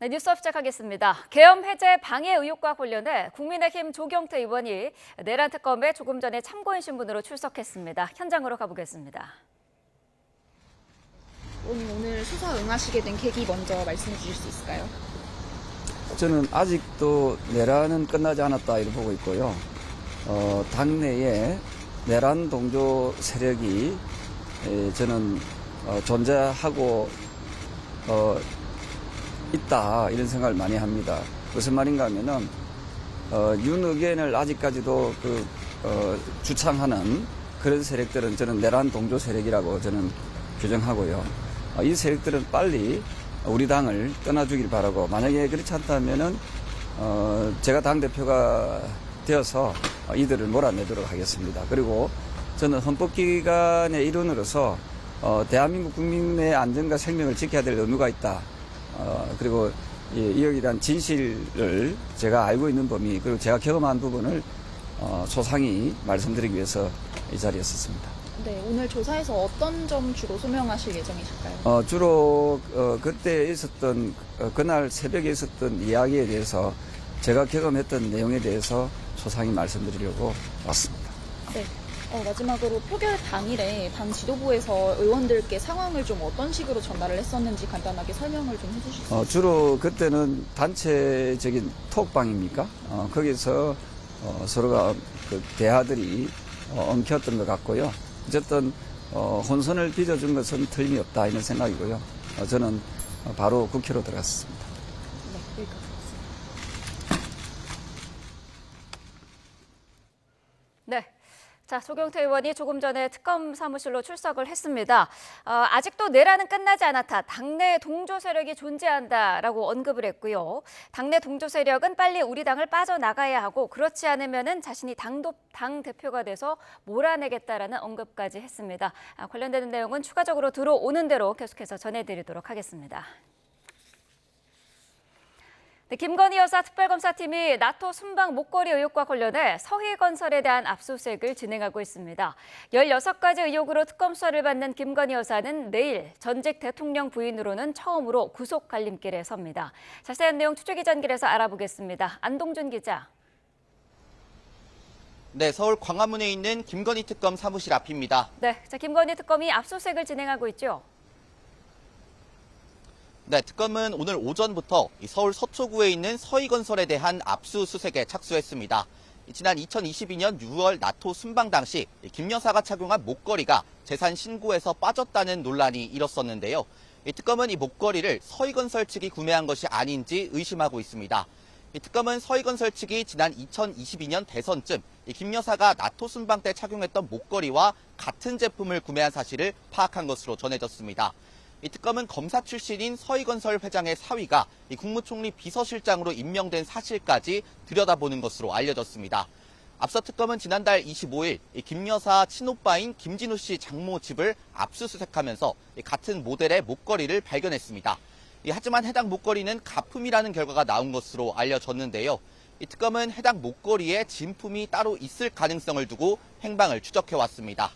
네, 뉴스업 시작하겠습니다. 계엄 해제 방해 의혹과 관련해 국민의힘 조경태 의원이 내란 특검에 조금 전에 참고인 신분으로 출석했습니다. 현장으로 가보겠습니다. 오늘 수사 응하시게 된 계기 먼저 말씀해 주실 수 있을까요? 저는 아직도 내란은 끝나지 않았다 이렇게 보고 있고요. 당내에 내란 동조 세력이 저는 존재하고 있다 이런 생각을 많이 합니다. 무슨 말인가 하면은 윤 의견을 아직까지도 주창하는 그런 세력들은 저는 내란 동조 세력이라고 저는 규정하고요. 이 세력들은 빨리 우리 당을 떠나주길 바라고, 만약에 그렇지 않다면은 제가 당대표가 되어서 이들을 몰아내도록 하겠습니다. 그리고 저는 헌법기관의 일원으로서 대한민국 국민의 안전과 생명을 지켜야 될 의무가 있다. 그리고 여기에 대한 진실을 제가 알고 있는 범위, 그리고 제가 경험한 부분을 소상히 말씀드리기 위해서 이 자리에 섰습니다. 네, 오늘 조사에서 어떤 점 주로 소명하실 예정이실까요? 주로 그때 있었던 그날 새벽에 있었던 이야기에 대해서 제가 경험했던 내용에 대해서 소상히 말씀드리려고 왔습니다. 네. 마지막으로 표결 당일에 당 지도부에서 의원들께 상황을 좀 어떤 식으로 전달을 했었는지 간단하게 설명을 좀 해주실 수 있을까요? 주로 그때는 단체적인 톡방입니까? 거기서 서로가 대화들이 엉켰던 것 같고요. 어쨌든 혼선을 빚어준 것은 틀림없다 이런 생각이고요. 저는 바로 국회로 들어갔습니다. 네, 여기까지. 네. 자, 조경태 의원이 조금 전에 특검 사무실로 출석을 했습니다. 아직도 내란은 끝나지 않았다. 당내 동조 세력이 존재한다라고 언급을 했고요. 당내 동조 세력은 빨리 우리 당을 빠져나가야 하고, 그렇지 않으면은 자신이 당 대표가 돼서 몰아내겠다라는 언급까지 했습니다. 관련되는 내용은 추가적으로 들어오는 대로 계속해서 전해드리도록 하겠습니다. 네, 김건희 여사 특별검사팀이 나토 순방 목걸이 의혹과 관련해 서희건설에 대한 압수수색을 진행하고 있습니다. 16가지 의혹으로 특검 수사를 받는 김건희 여사는 내일 전직 대통령 부인으로는 처음으로 구속 갈림길에 섭니다. 자세한 내용 취재기자실에서 알아보겠습니다. 안동준 기자. 네, 서울 광화문에 있는 김건희 특검 사무실 앞입니다. 네, 자, 김건희 특검이 압수수색을 진행하고 있죠. 네, 특검은 오늘 오전부터 서울 서초구에 있는 서희건설에 대한 압수수색에 착수했습니다. 지난 2022년 6월 나토 순방 당시 김 여사가 착용한 목걸이가 재산 신고에서 빠졌다는 논란이 일었었는데요. 특검은 이 목걸이를 서희건설 측이 구매한 것이 아닌지 의심하고 있습니다. 특검은 서희건설 측이 지난 2022년 대선쯤 김 여사가 나토 순방 때 착용했던 목걸이와 같은 제품을 구매한 사실을 파악한 것으로 전해졌습니다. 이 특검은 검사 출신인 서희건설 회장의 사위가 국무총리 비서실장으로 임명된 사실까지 들여다보는 것으로 알려졌습니다. 앞서 특검은 지난달 25일 김 여사 친오빠인 김진우 씨 장모 집을 압수수색하면서 같은 모델의 목걸이를 발견했습니다. 하지만 해당 목걸이는 가품이라는 결과가 나온 것으로 알려졌는데요. 이 특검은 해당 목걸이에 진품이 따로 있을 가능성을 두고 행방을 추적해왔습니다.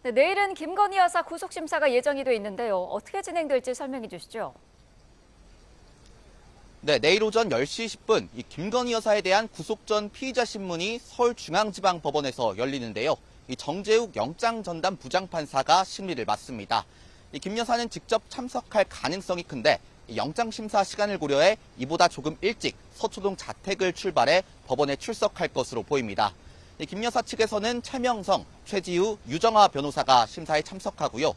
네, 내일은 김건희 여사 구속심사가 예정이 돼 있는데요. 어떻게 진행될지 설명해 주시죠. 네, 내일 오전 10시 10분 김건희 여사에 대한 구속 전 피의자 신문이 서울중앙지방법원에서 열리는데요. 정재욱 영장전담 부장판사가 심리를 맡습니다. 김 여사는 직접 참석할 가능성이 큰데 영장심사 시간을 고려해 이보다 조금 일찍 서초동 자택을 출발해 법원에 출석할 것으로 보입니다. 김 여사 측에서는 최명성, 최지우, 유정화 변호사가 심사에 참석하고요.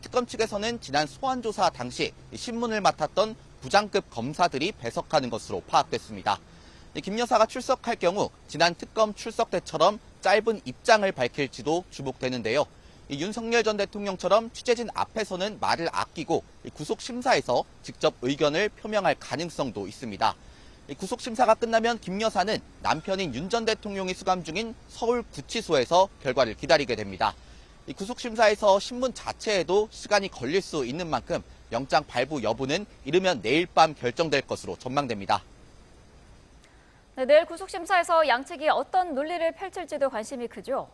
특검 측에서는 지난 소환조사 당시 신문을 맡았던 부장급 검사들이 배석하는 것으로 파악됐습니다. 김 여사가 출석할 경우 지난 특검 출석 때처럼 짧은 입장을 밝힐지도 주목되는데요. 윤석열 전 대통령처럼 취재진 앞에서는 말을 아끼고 구속심사에서 직접 의견을 표명할 가능성도 있습니다. 구속심사가 끝나면 김 여사는 남편인 윤 전 대통령이 수감 중인 서울구치소에서 결과를 기다리게 됩니다. 구속심사에서 신문 자체에도 시간이 걸릴 수 있는 만큼 영장 발부 여부는 이르면 내일 밤 결정될 것으로 전망됩니다. 네, 내일 구속심사에서 양측이 어떤 논리를 펼칠지도 관심이 크죠.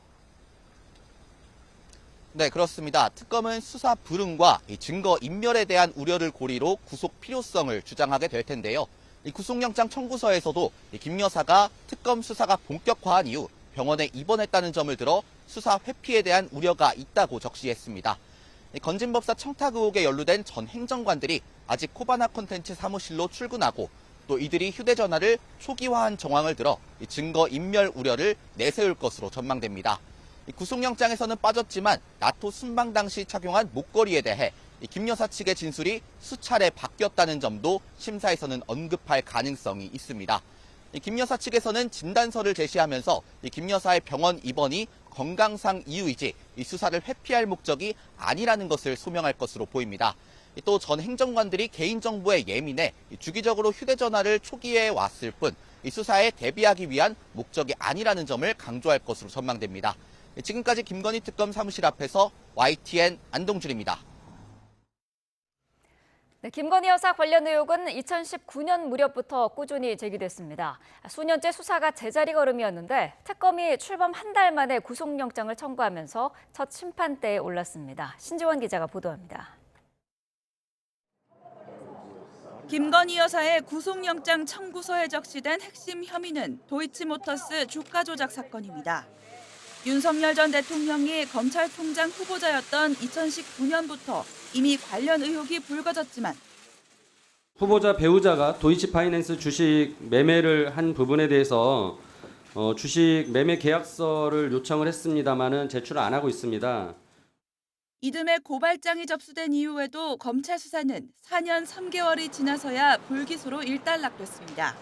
네, 그렇습니다. 특검은 수사 불응과 이 증거 인멸에 대한 우려를 고리로 구속 필요성을 주장하게 될 텐데요. 이 구속영장 청구서에서도 김 여사가 특검 수사가 본격화한 이후 병원에 입원했다는 점을 들어 수사 회피에 대한 우려가 있다고 적시했습니다. 건진법사 청탁 의혹에 연루된 전 행정관들이 아직 코바나 콘텐츠 사무실로 출근하고 또 이들이 휴대전화를 초기화한 정황을 들어 증거 인멸 우려를 내세울 것으로 전망됩니다. 구속영장에서는 빠졌지만 나토 순방 당시 착용한 목걸이에 대해 김 여사 측의 진술이 수차례 바뀌었다는 점도 심사에서는 언급할 가능성이 있습니다. 김 여사 측에서는 진단서를 제시하면서 김 여사의 병원 입원이 건강상 이유이지 이 수사를 회피할 목적이 아니라는 것을 소명할 것으로 보입니다. 또 전 행정관들이 개인정보에 예민해 주기적으로 휴대전화를 초기화해 왔을 뿐 이 수사에 대비하기 위한 목적이 아니라는 점을 강조할 것으로 전망됩니다. 지금까지 김건희 특검 사무실 앞에서 YTN 안동준입니다. 네, 김건희 여사 관련 의혹은 2019년 무렵부터 꾸준히 제기됐습니다. 수년째 수사가 제자리 걸음이었는데 특검이 출범 한 달 만에 구속영장을 청구하면서 첫 심판대에 올랐습니다. 신지원 기자가 보도합니다. 김건희 여사의 구속영장 청구서에 적시된 핵심 혐의는 도이치모터스 주가 조작 사건입니다. 윤석열 전 대통령이 검찰총장 후보자였던 2019년부터 이미 관련 의혹이 불거졌지만 후보자 배우자가 도이치파이낸스 주식 매매를 한 부분에 대해서 주식 매매 계약서를 요청을 했습니다마는 제출을 안 하고 있습니다. 이듬해 고발장이 접수된 이후에도 검찰 수사는 4년 3개월이 지나서야 불기소로 일단락됐습니다.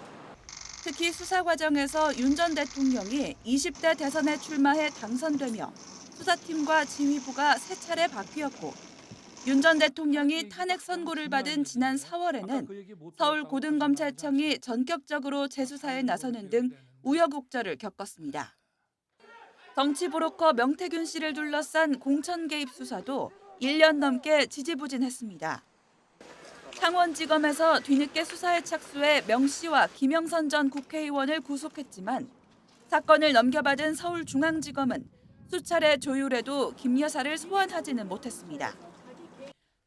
특히 수사 과정에서 윤 전 대통령이 20대 대선에 출마해 당선되며 수사팀과 지휘부가 3차례 바뀌었고 윤 전 대통령이 탄핵 선고를 받은 지난 4월에는 서울고등검찰청이 전격적으로 재수사에 나서는 등 우여곡절을 겪었습니다. 정치 브로커 명태균 씨를 둘러싼 공천 개입 수사도 1년 넘게 지지부진했습니다. 창원지검에서 뒤늦게 수사에 착수해 명 씨와 김영선 전 국회의원을 구속했지만 사건을 넘겨받은 서울중앙지검은 수차례 조율해도 김 여사를 소환하지는 못했습니다.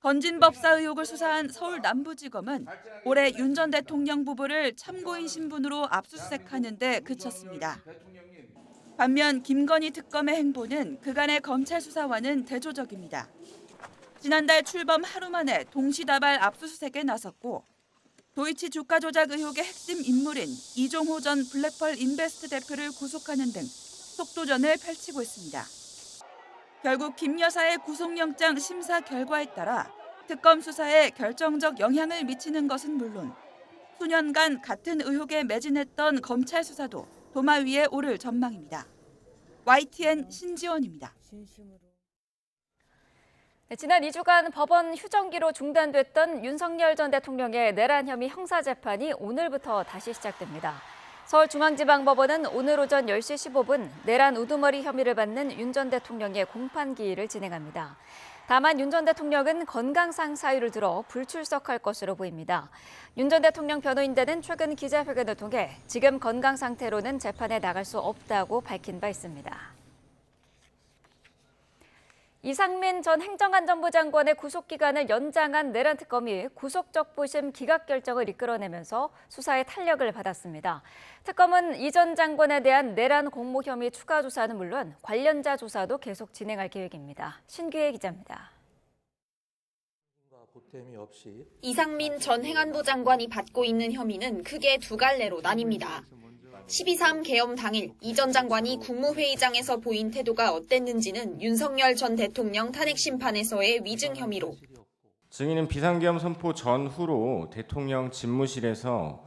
건진법사 의혹을 수사한 서울남부지검은 올해 윤 전 대통령 부부를 참고인 신분으로 압수수색하는 데 그쳤습니다. 반면 김건희 특검의 행보는 그간의 검찰 수사와는 대조적입니다. 지난달 출범 하루 만에 동시다발 압수수색에 나섰고 도이치 주가 조작 의혹의 핵심 인물인 이종호 전 블랙펄 인베스트 대표를 구속하는 등 속도전을 펼치고 있습니다. 결국 김 여사의 구속영장 심사 결과에 따라 특검 수사에 결정적 영향을 미치는 것은 물론 수년간 같은 의혹에 매진했던 검찰 수사도 도마 위에 오를 전망입니다. YTN 신지원입니다. 네, 지난 2주간 법원 휴정기로 중단됐던 윤석열 전 대통령의 내란 혐의 형사재판이 오늘부터 다시 시작됩니다. 서울중앙지방법원은 오늘 오전 10시 15분 내란 우두머리 혐의를 받는 윤 전 대통령의 공판기일을 진행합니다. 다만 윤 전 대통령은 건강상 사유를 들어 불출석할 것으로 보입니다. 윤 전 대통령 변호인단은 최근 기자회견을 통해 지금 건강 상태로는 재판에 나갈 수 없다고 밝힌 바 있습니다. 이상민 전 행정안전부 장관의 구속기간을 연장한 내란 특검이 구속적부심 기각 결정을 이끌어내면서 수사에 탄력을 받았습니다. 특검은 이 전 장관에 대한 내란 공모 혐의 추가 조사는 물론 관련자 조사도 계속 진행할 계획입니다. 신규혜 기자입니다. 이상민 전 행안부 장관이 받고 있는 혐의는 크게 두 갈래로 나뉩니다. 12.3 계엄 당일 이 전 장관이 국무회의장에서 보인 태도가 어땠는지는 윤석열 전 대통령 탄핵 심판에서의 위증 혐의로, 증인은 비상계엄 선포 전후로 대통령 집무실에서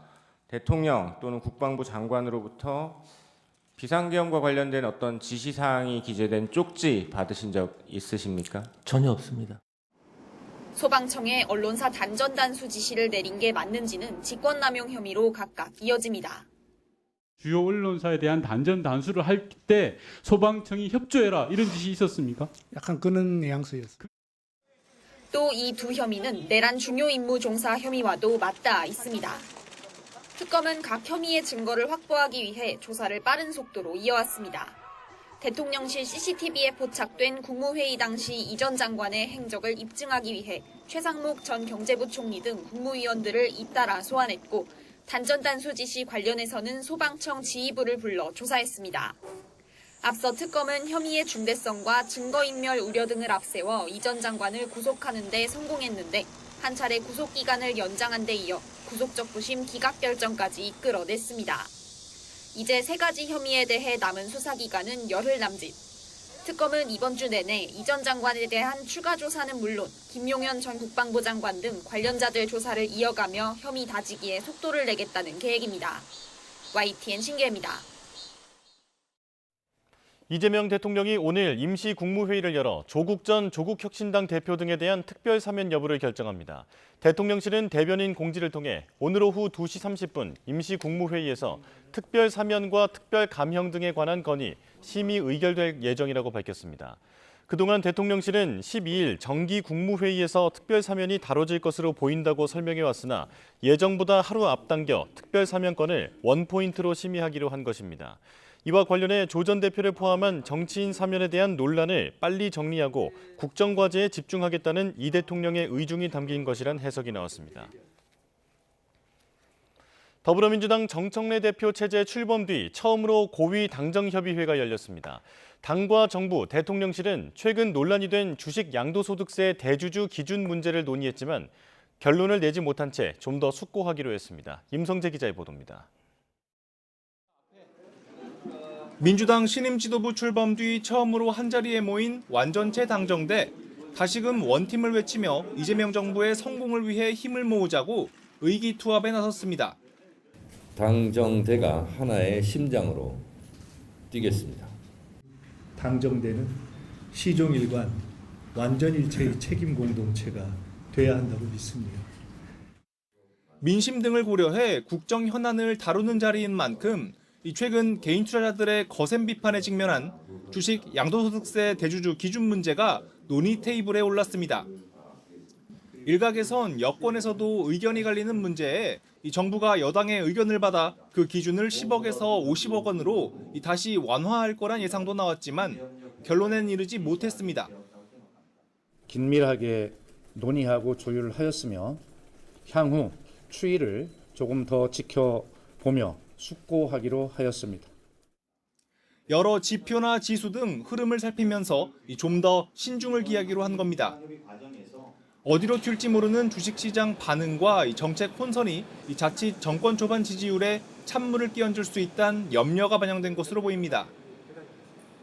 대통령 또는 국방부 장관으로부터 비상계엄과 관련된 어떤 지시사항이 기재된 쪽지 받으신 적 있으십니까? 전혀 없습니다. 소방청에 언론사 단전단수 지시를 내린 게 맞는지는 직권남용 혐의로 각각 이어집니다. 주요 언론사에 대한 단전 단수를 할 때 소방청이 협조해라 이런 지시 있었습니까? 약간 그런 뉘앙스였어요. 또 이 두 혐의는 내란 중요 임무 종사 혐의와도 맞닿아 있습니다. 특검은 각 혐의의 증거를 확보하기 위해 조사를 빠른 속도로 이어왔습니다. 대통령실 CCTV에 포착된 국무회의 당시 이 전 장관의 행적을 입증하기 위해 최상목 전 경제부총리 등 국무위원들을 잇따라 소환했고 단전 단수 지시 관련해서는 소방청 지휘부를 불러 조사했습니다. 앞서 특검은 혐의의 중대성과 증거인멸 우려 등을 앞세워 이 전 장관을 구속하는 데 성공했는데 한 차례 구속기간을 연장한 데 이어 구속적 부심 기각 결정까지 이끌어냈습니다. 이제 3가지 혐의에 대해 남은 수사기간은 열흘 남짓. 특검은 이번 주 내내 이 전 장관에 대한 추가 조사는 물론 김용현 전 국방부 장관 등 관련자들 조사를 이어가며 혐의 다지기에 속도를 내겠다는 계획입니다. YTN 신기혜입니다. 이재명 대통령이 오늘 임시 국무회의를 열어 조국 전 조국혁신당 대표 등에 대한 특별 사면 여부를 결정합니다. 대통령실은 대변인 공지를 통해 오늘 오후 2시 30분 임시 국무회의에서 특별 사면과 특별 감형 등에 관한 건의, 심의 의결될 예정이라고 밝혔습니다. 그동안 대통령실은 12일 정기 국무회의에서 특별 사면이 다뤄질 것으로 보인다고 설명해왔으나 예정보다 하루 앞당겨 특별 사면건을 원포인트로 심의하기로 한 것입니다. 이와 관련해 조 전 대표를 포함한 정치인 사면에 대한 논란을 빨리 정리하고 국정과제에 집중하겠다는 이 대통령의 의중이 담긴 것이란 해석이 나왔습니다. 더불어민주당 정청래 대표 체제 출범 뒤 처음으로 고위 당정협의회가 열렸습니다. 당과 정부, 대통령실은 최근 논란이 된 주식 양도소득세 대주주 기준 문제를 논의했지만 결론을 내지 못한 채 좀 더 숙고하기로 했습니다. 임성재 기자의 보도입니다. 민주당 신임 지도부 출범 뒤 처음으로 한자리에 모인 완전체 당정대. 다시금 원팀을 외치며 이재명 정부의 성공을 위해 힘을 모으자고 의기투합에 나섰습니다. 당정대가 하나의 심장으로 뛰겠습니다. 당정대는 시종일관 완전일체의 책임 공동체가 돼야 한다고 믿습니다. 민심 등을 고려해 국정 현안을 다루는 자리인 만큼 최근 개인 투자자들의 거센 비판에 직면한 주식 양도소득세 대주주 기준 문제가 논의 테이블에 올랐습니다. 일각에선 여권에서도 의견이 갈리는 문제에 정부가 여당의 의견을 받아 그 기준을 10억에서 50억 원으로 다시 완화할 거란 예상도 나왔지만 결론엔 이르지 못했습니다. 긴밀하게 논의하고 조율을 하였으며 향후 추이를 조금 더 지켜보며 숙고하기로 하였습니다. 여러 지표나 지수 등 흐름을 살피면서 좀 더 신중을 기하기로 한 겁니다. 어디로 튈지 모르는 주식시장 반응과 정책 혼선이 자칫 정권 초반 지지율에 찬물을 끼얹을 수 있다는 염려가 반영된 것으로 보입니다.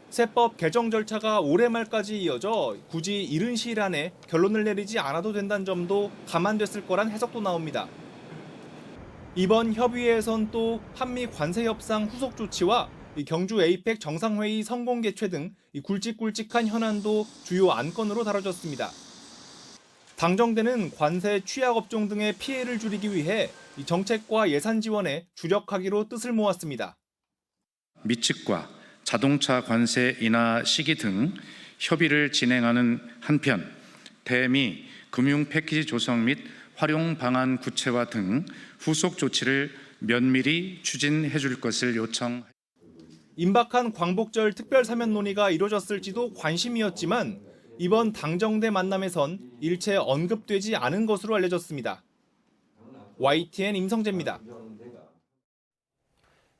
세법 개정 절차가 올해 말까지 이어져 굳이 이른 시일 안에 결론을 내리지 않아도 된다는 점도 감안됐을 거란 해석도 나옵니다. 이번 협의회에선 또 한미 관세 협상 후속 조치와 경주 에이펙 정상회의 성공 개최 등 굵직굵직한 현안도 주요 안건으로 다뤄졌습니다. 당정대는 관세 취약 업종 등의 피해를 줄이기 위해 정책과 예산 지원에 주력하기로 뜻을 모았습니다. 미측과 자동차 관세 인하 시기 등 협의를 진행하는 한편 대미 금융 패키지 조성 및 활용 방안 구체화 등 후속 조치를 면밀히 추진해 줄 것을 요청. 임박한 광복절 특별 사면 논의가 이뤄졌을지도 관심이었지만 이번 당정대 만남에선 일체 언급되지 않은 것으로 알려졌습니다. YTN 임성재입니다.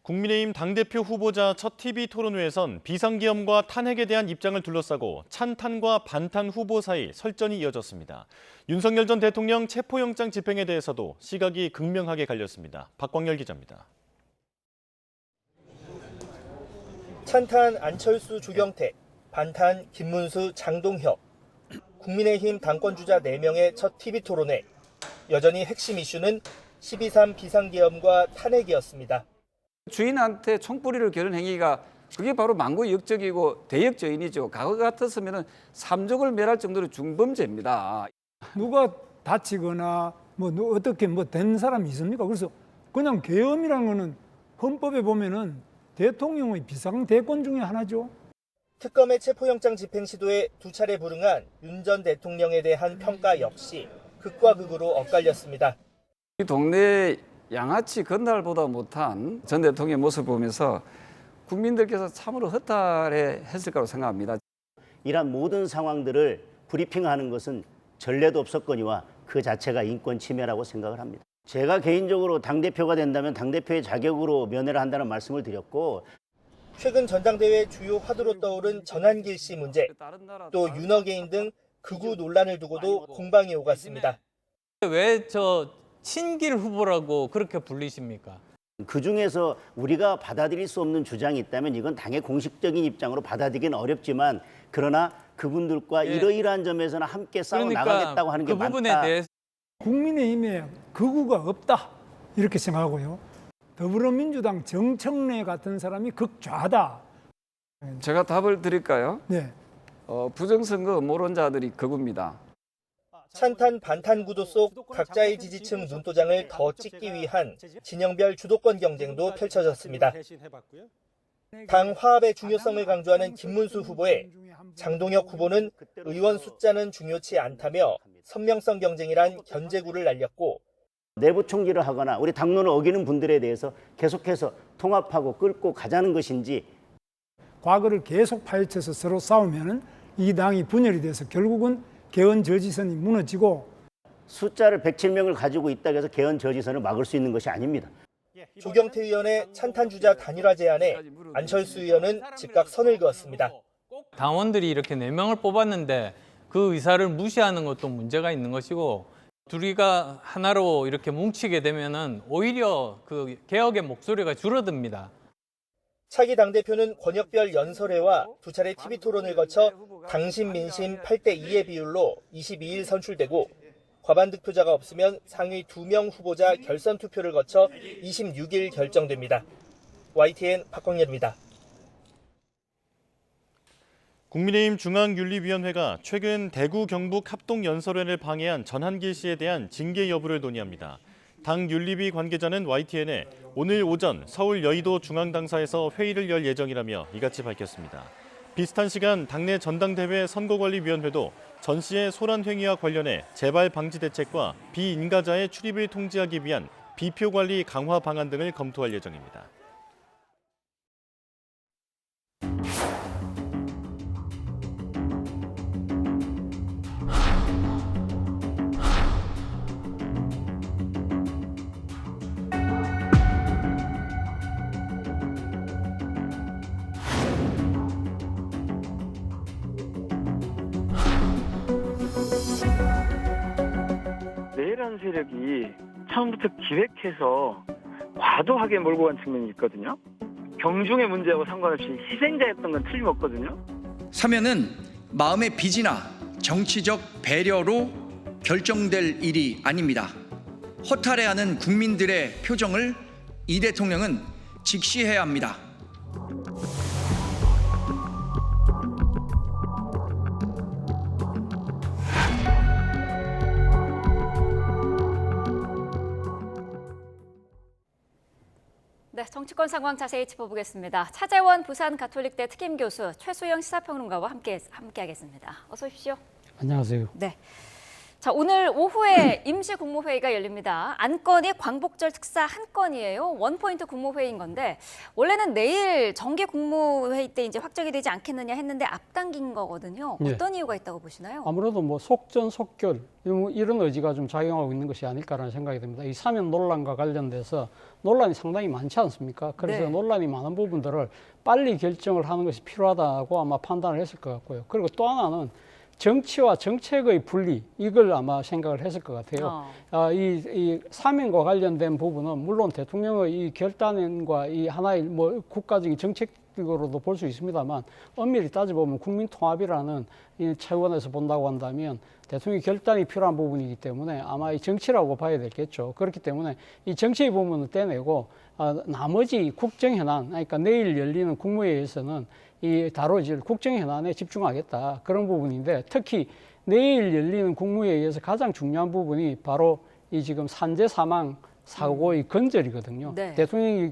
국민의힘 당대표 후보자 첫 TV 토론회에선 비상계엄과 탄핵에 대한 입장을 둘러싸고 찬탄과 반탄 후보 사이 설전이 이어졌습니다. 윤석열 전 대통령 체포영장 집행에 대해서도 시각이 극명하게 갈렸습니다. 박광열 기자입니다. 찬탄 안철수 조경태, 반탄 김문수 장동혁. 국민의힘 당권주자 4명의 첫 TV 토론회. 여전히 핵심 이슈는 12.3 비상계엄과 탄핵이었습니다. 주인한테 총뿌리를 겨눈 행위가 그게 바로 망국의 역적이고 대역죄인이죠. 과거 같았으면 삼족을 멸할 정도로 중범죄입니다. 누가 다치거나 어떻게 된 사람이 있습니까? 그래서 그냥 계엄이라는 거는 헌법에 보면은 대통령의 비상대권 중에 하나죠. 특검의 체포영장 집행 시도에 2차례 불응한 윤 전 대통령에 대한 평가 역시 극과 극으로 엇갈렸습니다. 이 동네 양아치 건달보다 못한 전 대통령의 모습을 보면서 국민들께서 참으로 허탈해 했을 거라고 생각합니다. 이런 모든 상황들을 브리핑하는 것은 전례도 없었거니와 그 자체가 인권 침해라고 생각을 합니다. 제가 개인적으로 당대표가 된다면 당대표의 자격으로 면회를 한다는 말씀을 드렸고, 최근 전당대회 주요 화두로 떠오른 전한길 씨 문제, 또 윤어게인 등 극우 논란을 두고도 공방이 오갔습니다. 왜 저 친길 후보라고 그렇게 불리십니까? 그중에서 우리가 받아들일 수 없는 주장이 있다면 이건 당의 공식적인 입장으로 받아들이기는 어렵지만, 그러나 그분들과 이러이러한 점에서는 함께 싸워 나가겠다고 하는 게 그 부분에 맞다. 대해서 국민의힘에 극우가 없다 이렇게 생각하고요. 더불어민주당 정청래 같은 사람이 극좌다. 제가 답을 드릴까요? 네. 부정선거 음모론자들이 극우입니다. 찬탄 반탄 구도 속 각자의 지지층 눈도장을 더 찍기 위한 진영별 주도권 경쟁도 펼쳐졌습니다. 당 화합의 중요성을 강조하는 김문수 후보에 장동혁 후보는 의원 숫자는 중요치 않다며 선명성 경쟁이란 견제구를 날렸고, 내부 총질을 하거나 우리 당론을 어기는 분들에 대해서 계속해서 통합하고 끌고 가자는 것인지, 과거를 계속 파헤쳐서 서로 싸우면 이 당이 분열이 돼서 결국은 개헌 저지선이 무너지고, 숫자를 107명을 가지고 있다고 해서 개헌 저지선을 막을 수 있는 것이 아닙니다. 조경태 의원의 찬탄주자 단일화 제안에 안철수 의원은 즉각 선을 그었습니다. 당원들이 이렇게 4명을 뽑았는데 그 의사를 무시하는 것도 문제가 있는 것이고, 둘이가 하나로 이렇게 뭉치게 되면은 오히려 그 개혁의 목소리가 줄어듭니다. 차기 당대표는 권역별 연설회와 두 차례 TV 토론을 거쳐 당심 민심 8대2의 비율로 22일 선출되고, 과반 득표자가 없으면 상위 2명 후보자 결선 투표를 거쳐 26일 결정됩니다. YTN 박광렬입니다. 국민의힘 중앙윤리위원회가 최근 대구 경북 합동연설회를 방해한 전한길 씨에 대한 징계 여부를 논의합니다. 당 윤리위 관계자는 YTN에 오늘 오전 서울 여의도 중앙당사에서 회의를 열 예정이라며 이같이 밝혔습니다. 비슷한 시간 당내 전당대회 선거관리위원회도 전 씨의 소란행위와 관련해 재발 방지 대책과 비인가자의 출입을 통제하기 위한 비표 관리 강화 방안 등을 검토할 예정입니다. 내란 세력이 처음부터 기획해서 과도하게 몰고 간 측면이 있거든요. 경중의 문제하고 상관없이 희생자였던 건 틀림없거든요. 사면은 마음의 빚이나 정치적 배려로 결정될 일이 아닙니다. 허탈해하는 국민들의 표정을 이 대통령은 직시해야 합니다. 네, 정치권 상황 자세히 짚어보겠습니다. 차재원 부산 가톨릭대 특임 교수, 최수영 시사평론가와 함께하겠습니다. 어서 오십시오. 안녕하세요. 네. 자, 오늘 오후에 임시 국무회의가 열립니다. 안건이 광복절 특사 한 건이에요. 원포인트 국무회의인 건데 원래는 내일 정기 국무회의 때 이제 확정이 되지 않겠느냐 했는데 앞당긴 거거든요. 어떤 이유가 있다고 보시나요? 아무래도 뭐 속전속결 이런 의지가 좀 작용하고 있는 것이 아닐까라는 생각이 듭니다. 이 사면 논란과 관련돼서 논란이 상당히 많지 않습니까? 그래서 논란이 많은 부분들을 빨리 결정을 하는 것이 필요하다고 아마 판단을 했을 것 같고요. 그리고 또 하나는 정치와 정책의 분리, 이걸 아마 생각을 했을 것 같아요. 이 사면과 관련된 부분은 물론 대통령의 이 결단과 이 하나의 뭐 국가적인 정책으로도 볼 수 있습니다만, 엄밀히 따져보면 국민 통합이라는 이 차원에서 본다고 한다면 대통령의 결단이 필요한 부분이기 때문에 아마 이 정치라고 봐야 되겠죠. 그렇기 때문에 이 정치의 부분을 떼내고 나머지 국정 현안, 그러니까 내일 열리는 국무회의에서는 이 다뤄질 국정 현안에 집중하겠다, 그런 부분인데, 특히 내일 열리는 국무회의에서 가장 중요한 부분이 바로 이 지금 산재 사망 사고의 근절이거든요. 대통령이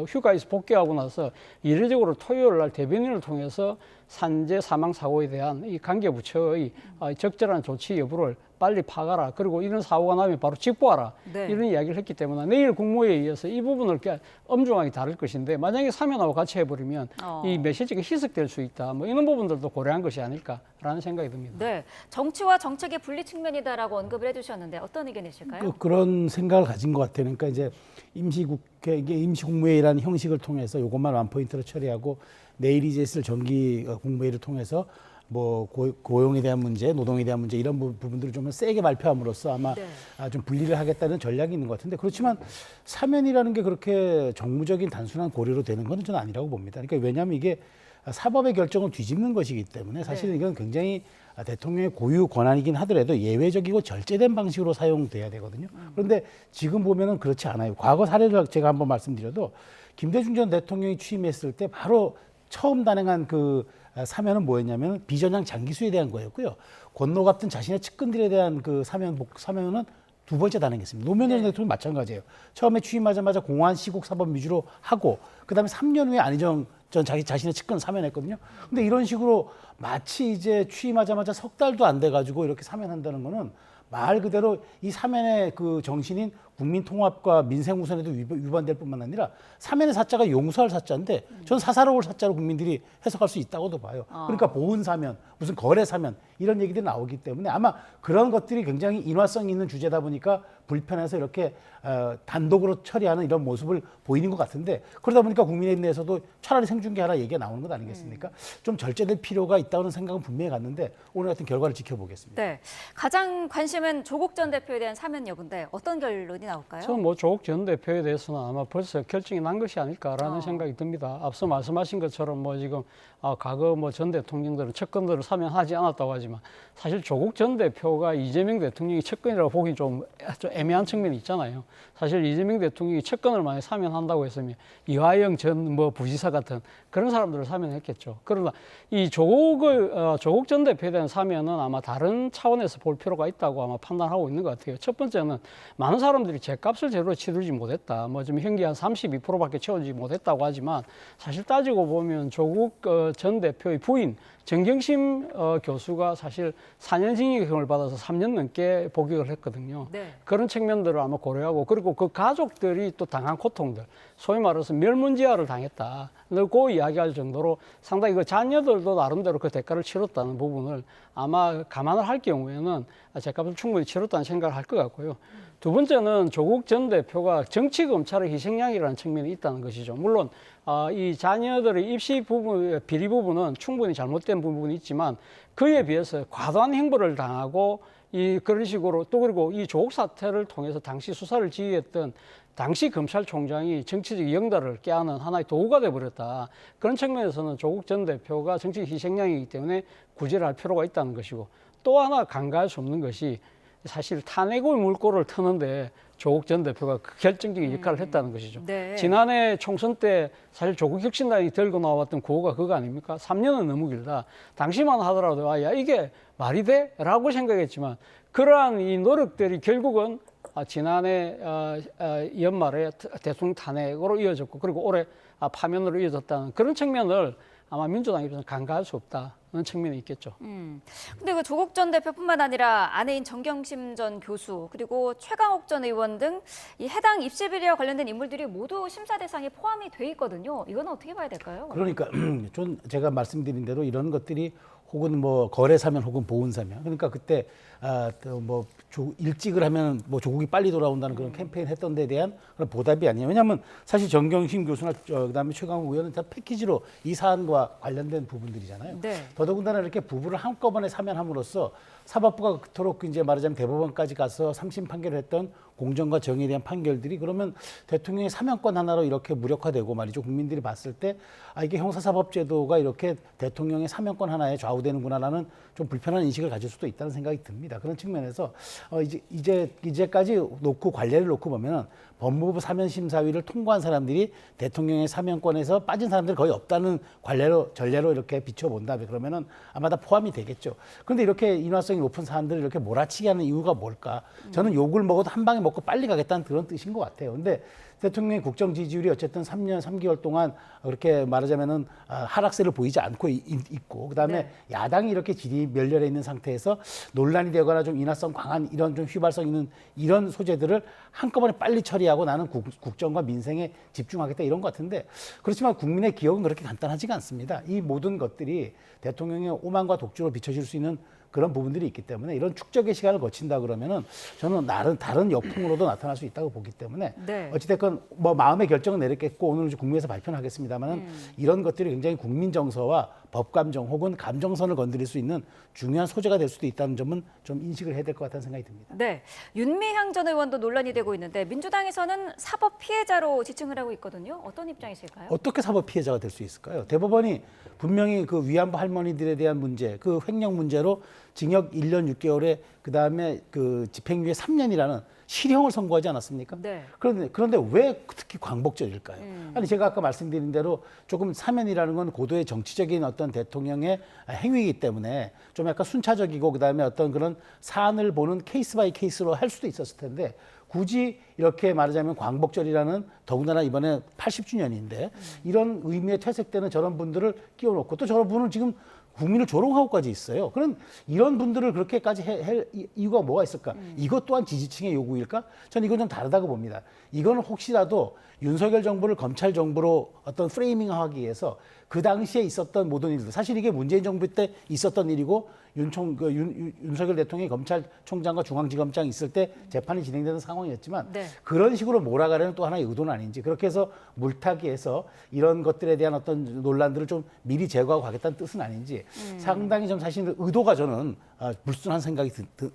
휴가에서 복귀하고 나서 이례적으로 토요일 날 대변인을 통해서 산재 사망 사고에 대한 이 관계부처의 적절한 조치 여부를 빨리 파가라. 그리고 이런 사고가 나면 바로 직보하라. 네. 이런 이야기를 했기 때문에 내일 국무회의에서 이 부분을 엄중하게 다룰 것인데 만약에 사면하고 같이 해버리면 이 메시지가 희석될 수 있다. 뭐 이런 부분들도 고려한 것이 아닐까라는 생각이 듭니다. 네, 정치와 정책의 분리 측면이다라고 언급을 해주셨는데 어떤 의견이실까요? 그런 생각을 가진 것 같아요. 그러니까 이제 임시국회, 이게 임시국무회의라는 형식을 통해서 이것만 원포인트로 처리하고 내일 이제 있을 정기 국무회의를 통해서 뭐 고용에 대한 문제, 노동에 대한 문제 이런 부분들을 좀 세게 발표함으로써 아마 좀 분리를 하겠다는 전략이 있는 것 같은데 그렇지만 사면이라는 게 그렇게 정무적인 단순한 고려로 되는 건 저는 아니라고 봅니다. 그러니까 왜냐하면 이게 사법의 결정을 뒤집는 것이기 때문에 사실은 이건 굉장히 대통령의 고유 권한이긴 하더라도 예외적이고 절제된 방식으로 사용돼야 되거든요. 그런데 지금 보면은 그렇지 않아요. 과거 사례를 제가 한번 말씀드려도 김대중 전 대통령이 취임했을 때 바로 처음 단행한 그 사면은 뭐였냐면 비전향 장기수에 대한 거였고요. 권노 같은 자신의 측근들에 대한 그 사면은 두 번째 단행했습니다. 노무현 전 대통령 마찬가지예요. 처음에 취임하자마자 공안 시국 사법 위주로 하고 그다음에 3년 후에 안희정 전 자신의 측근 사면했거든요. 근데 이런 식으로 마치 이제 취임하자마자 석 달도 안 돼 가지고 이렇게 사면한다는 거는 말 그대로 이 사면의 그 정신인 국민 통합과 민생 우선에도 위반될 뿐만 아니라 사면의 사자가 용서할 사자인데 전 사사로울 사자로 국민들이 해석할 수 있다고도 봐요. 그러니까 보훈 사면, 무슨 거래 사면 이런 얘기들이 나오기 때문에 아마 그런 것들이 굉장히 인화성이 있는 주제다 보니까 불편해서 이렇게 단독으로 처리하는 이런 모습을 보이는 것 같은데 그러다 보니까 국민의힘 내에서도 차라리 생중계하라 얘기가 나오는 것 아니겠습니까? 좀 절제될 필요가 있다는 생각은 분명히 갔는데 오늘 같은 결과를 지켜보겠습니다. 네, 가장 관심은 조국 전 대표에 대한 사면 여부인데 어떤 결론이 나올까요? 저는 뭐 조국 전 대표에 대해서는 아마 벌써 결정이 난 것이 아닐까라는 생각이 듭니다. 앞서 말씀하신 것처럼 뭐 지금 과거 뭐 전 대통령들은 측근들을 사면하지 않았다고 하지만 사실 조국 전 대표가 이재명 대통령이 측근이라고 보기 좀 애매한 측면이 있잖아요. 사실 이재명 대통령이 측근을 만약 사면한다고 했으면 이화영 전 뭐 부지사 같은 그런 사람들을 사면했겠죠. 그러나 이 조국 전 대표에 대한 사면은 아마 다른 차원에서 볼 필요가 있다고 아마 판단하고 있는 것 같아요. 첫 번째는 많은 사람들이 죗값을 제대로 치르지 못했다. 뭐 좀 형기 한 32%밖에 채워지지 못했다고 하지만 사실 따지고 보면 조국 전 대표의 부인 정경심 교수가 사실 4년 징역형을 받아서 3년 넘게 복역을 했거든요. 네. 그런 측면들을 아마 고려하고 그리고 그 가족들이 또 당한 고통들 소위 말해서 멸문지화를 당했다. 그 이야기할 정도로 상당히 그 자녀들도 나름대로 그 대가를 치렀다는 부분을 아마 감안을 할 경우에는 죗값을 충분히 치렀다는 생각을 할 것 같고요. 두 번째는 조국 전 대표가 정치 검찰의 희생양이라는 측면이 있다는 것이죠. 물론 이 자녀들의 입시 부분, 비리 부분은 충분히 잘못된 부분이 있지만 그에 비해서 과도한 행보를 당하고 그런 식으로 또 그리고 이 조국 사태를 통해서 당시 수사를 지휘했던 당시 검찰총장이 정치적 영달을 깨하는 하나의 도구가 돼버렸다. 그런 측면에서는 조국 전 대표가 정치적 희생양이기 때문에 구제를 할 필요가 있다는 것이고 또 하나 간과할 수 없는 것이 사실 탄핵의 물꼬를 트는데 조국 전 대표가 결정적인 역할을 했다는 것이죠. 네. 지난해 총선 때 사실 조국혁신당이 들고 나왔던 구호가 그거 아닙니까? 3년은 너무 길다. 당시만 하더라도 야 이게 말이 돼? 라고 생각했지만 그러한 이 노력들이 결국은 지난해 연말에 대통령 탄핵으로 이어졌고 그리고 올해 파면으로 이어졌다는 그런 측면을 아마 민주당 입장에서는 간과할 수 없다는 측면이 있겠죠. 근데 그 조국 전 대표뿐만 아니라 아내인 정경심 전 교수 그리고 최강욱 전 의원 등 이 해당 입시 비리와 관련된 인물들이 모두 심사 대상에 포함이 돼 있거든요. 이건 어떻게 봐야 될까요? 그러니까 좀 제가 말씀드린 대로 이런 것들이 혹은 뭐 거래 사면 혹은 보훈 사면 그러니까 그때 뭐 일찍을 하면 뭐 조국이 빨리 돌아온다는 그런 캠페인 했던 데 대한 그런 보답이 아니에요. 왜냐하면 사실 정경심 교수나 그다음에 최강욱 의원은 다 패키지로 이 사안과 관련된 부분들이잖아요. 네. 더더군다나 이렇게 부부를 한꺼번에 사면함으로써 사법부가 그토록 이제 말하자면 대법원까지 가서 3심 판결을 했던 공정과 정의에 대한 판결들이 그러면 대통령의 사면권 하나로 이렇게 무력화되고 말이죠. 국민들이 봤을 때 이게 형사사법제도가 이렇게 대통령의 사면권 하나에 좌우되는구나라는 좀 불편한 인식을 가질 수도 있다는 생각이 듭니다. 봅니다. 그런 측면에서 이제까지 놓고 관례를 놓고 보면 법무부 사면심사위를 통과한 사람들이 대통령의 사면권에서 빠진 사람들 거의 없다는 전례로 이렇게 비춰본다면 그러면은 아마 다 포함이 되겠죠. 그런데 이렇게 인화성이 높은 사람들을 이렇게 몰아치게 하는 이유가 뭘까? 저는 욕을 먹어도 한 방에 먹고 빨리 가겠다는 그런 뜻인 것 같아요. 근데 대통령의 국정 지지율이 어쨌든 3년 3개월 동안 그렇게 말하자면은 하락세를 보이지 않고 있고, 그다음에 야당이 이렇게 질이 멸렬해 있는 상태에서 논란이 되거나 좀 인화성 강한 이런 좀 휘발성 있는 이런 소재들을 한꺼번에 빨리 처리하고 나는 국정과 민생에 집중하겠다 이런 것 같은데, 그렇지만 국민의 기억은 그렇게 간단하지가 않습니다. 이 모든 것들이 대통령의 오만과 독주로 비춰질 수 있는 그런 부분들이 있기 때문에 이런 축적의 시간을 거친다 그러면은 저는 다른 역풍으로도 나타날 수 있다고 보기 때문에 어찌됐건 뭐 마음의 결정은 내렸겠고 오늘 국무회에서 발표는 하겠습니다만은 이런 것들이 굉장히 국민 정서와 법 감정 혹은 감정선을 건드릴 수 있는 중요한 소재가 될 수도 있다는 점은 좀 인식을 해야 될 것 같다는 생각이 듭니다. 네, 윤미향 전 의원도 논란이 되고 있는데 민주당에서는 사법 피해자로 지칭을 하고 있거든요. 어떤 입장이실까요? 어떻게 사법 피해자가 될 수 있을까요? 대법원이 분명히 그 위안부 할머니들에 대한 문제, 그 횡령 문제로 징역 1년 6개월에 그다음에 그 집행유예 3년이라는 실형을 선고하지 않았습니까? 네. 그런데 왜 특히 광복절일까요? 아니 제가 아까 말씀드린 대로 조금 사면이라는 건 고도의 정치적인 어떤 대통령의 행위이기 때문에 좀 약간 순차적이고 그다음에 어떤 그런 사안을 보는 케이스 바이 케이스로 할 수도 있었을 텐데 굳이 이렇게 말하자면 광복절이라는 더군다나 이번에 80주년인데 이런 의미에 퇴색되는 저런 분들을 끼워놓고 또 저런 분을 지금 국민을 조롱하고까지 있어요. 그럼 이런 분들을 그렇게까지 할 이유가 뭐가 있을까? 이것 또한 지지층의 요구일까? 저는 이건 좀 다르다고 봅니다. 이거는 혹시라도 윤석열 정부를 검찰 정부로 어떤 프레이밍하기 위해서 그 당시에 있었던 모든 일들, 사실 이게 문재인 정부 때 있었던 일이고 윤석열 대통령이 검찰총장과 중앙지검장 있을 때 재판이 진행되는 상황이었지만 그런 식으로 몰아가려는 또 하나의 의도는 아닌지, 그렇게 해서 물타기해서 이런 것들에 대한 어떤 논란들을 좀 미리 제거하고 가겠다는 뜻은 아닌지 상당히 좀 사실 의도가 저는 불순한 생각이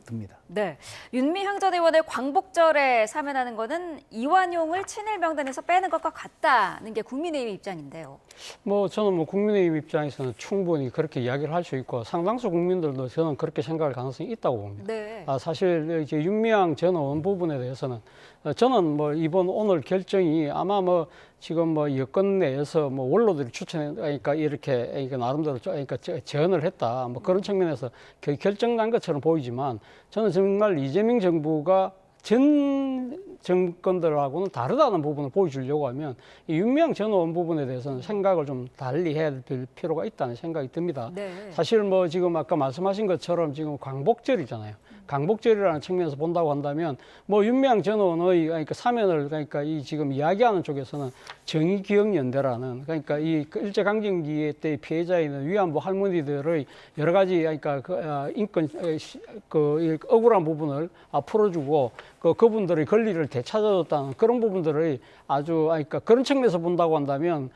듭니다. 네, 윤미향 전 의원을 광복절에 사면하는 거는 이완용을 친일 명단에서 빼는 것과 같다는 게 국민의힘 입장인데요. 저는 국민의힘 입장에서는 충분히 그렇게 이야기를 할 수 있고 상당수 국민들도 저는 그렇게 생각할 가능성이 있다고 봅니다. 네. 사실 이제 윤미향 전 의원 부분에 대해서는 저는 오늘 결정이 아마 지금 여권 내에서 원로들이 추천하니까 이렇게 나름대로 제언을 했다 그런 측면에서 결정난 것처럼 보이지만 저는 정말 이재명 정부가 전 정권들하고는 다르다는 부분을 보여주려고 하면 이 윤미향 전 의원 부분에 대해서는 생각을 좀 달리 해야 될 필요가 있다는 생각이 듭니다. 네. 사실 지금 아까 말씀하신 것처럼 지금 광복절이잖아요. 광복절이라는 측면에서 본다고 한다면 윤미향 전 의원의 사면을 이 지금 이야기하는 쪽에서는 정의기억연대라는 이 일제강점기 때 피해자인 위안부 할머니들의 여러 가지 인권 억울한 부분을 풀어주고 그분들의 권리를 되찾아줬다는 그런 부분들의 아주 그런 측면에서 본다고 한다면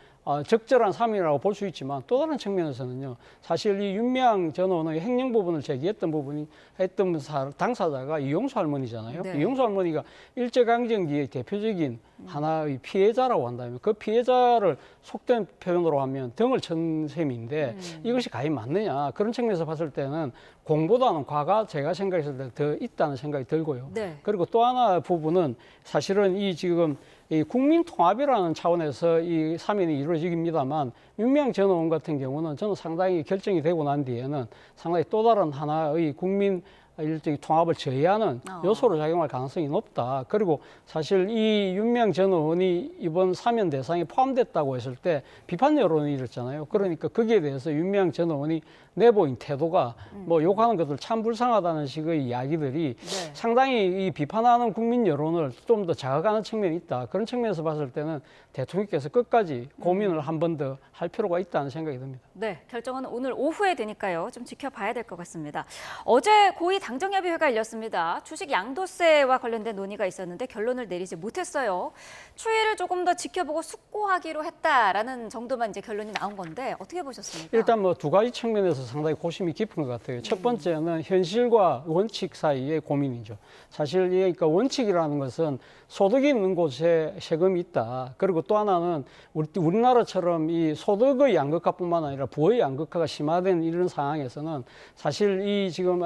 적절한 사면이라고 볼 수 있지만 또 다른 측면에서는요, 사실 이 윤미향 전 의원의 횡령 부분을 제기했던 부분이 했던 당사자가 이용수 할머니잖아요. 네. 이용수 할머니가 일제강점기의 대표적인 하나의 피해자라고 한다면 그 피해자를 속된 표현으로 하면 등을 친 셈인데 이것이 과연 맞느냐, 그런 측면에서 봤을 때는 공보다는 과가 제가 생각했을 때 더 있다는 생각이 들고요. 네. 그리고 또 하나 부분은 사실은 지금 이 국민 통합이라는 차원에서 이 사면이 이루어집니다만 윤미향 전 의원 같은 경우는 저는 상당히 결정이 되고 난 뒤에는 상당히 또 다른 하나의 국민 일종의 통합을 저해하는 요소로 작용할 가능성이 높다. 그리고 사실 이 윤미향 전 의원이 이번 사면 대상에 포함됐다고 했을 때 비판 여론이 일었잖아요. 그러니까 거기에 대해서 윤미향 전 의원이 내보인 태도가 욕하는 것들 참 불쌍하다는 식의 이야기들이 상당히 이 비판하는 국민 여론을 좀 더 자극하는 측면이 있다. 그런 측면에서 봤을 때는 대통령께서 끝까지 고민을 한 번 더 할 필요가 있다는 생각이 듭니다. 네, 결정은 오늘 오후에 되니까요. 좀 지켜봐야 될 것 같습니다. 어제 고위 당정협의회가 열렸습니다. 주식 양도세와 관련된 논의가 있었는데 결론을 내리지 못했어요. 추이를 조금 더 지켜보고 숙고하기로 했다라는 정도만 이제 결론이 나온 건데 어떻게 보셨습니까? 일단 두 가지 측면에서 상당히 고심이 깊은 것 같아요. 첫 번째는 현실과 원칙 사이의 고민이죠. 사실 그러니까 원칙이라는 것은 소득이 있는 곳에 세금이 있다. 그리고 또 하나는 우리나라처럼 이 소득의 양극화뿐만 아니라 부의 양극화가 심화된 이런 상황에서는 사실 이 지금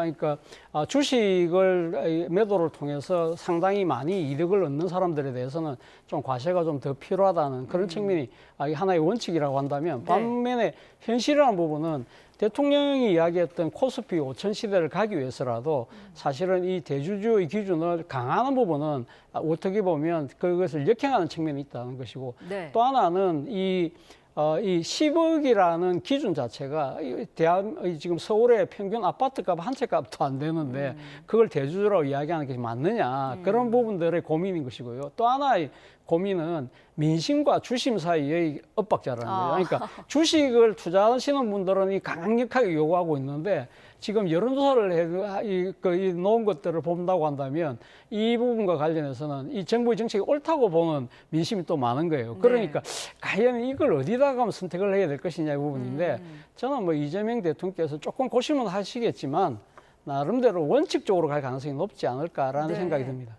주식을 매도를 통해서 상당히 많이 이득을 얻는 사람들에 대해서는 좀 과세가 좀 더 필요하다는 그런 측면이 하나의 원칙이라고 한다면, 반면에 현실이라는 부분은 대통령이 이야기했던 코스피 5천 시대를 가기 위해서라도 사실은 이 대주주의 기준을 강화하는 부분은 어떻게 보면 그것을 역행하는 측면이 있다는 것이고, 또 하나는 이 10억이라는 기준 자체가 지금 서울의 평균 아파트값 한 채 값도 안 되는데 그걸 대주주라고 이야기하는 게 맞느냐, 그런 부분들의 고민인 것이고요. 또 하나의 고민은 민심과 주심 사이의 엇박자라는 거예요. 그러니까 주식을 투자하시는 분들은 이 강력하게 요구하고 있는데, 지금 여론조사를 놓은 것들을 본다고 한다면 이 부분과 관련해서는 이 정부의 정책이 옳다고 보는 민심이 또 많은 거예요. 그러니까 과연 이걸 어디다가 하면 선택을 해야 될 것이냐의 부분인데, 저는 뭐 이재명 대통령께서 조금 고심은 하시겠지만 나름대로 원칙적으로 갈 가능성이 높지 않을까라는 생각이 듭니다.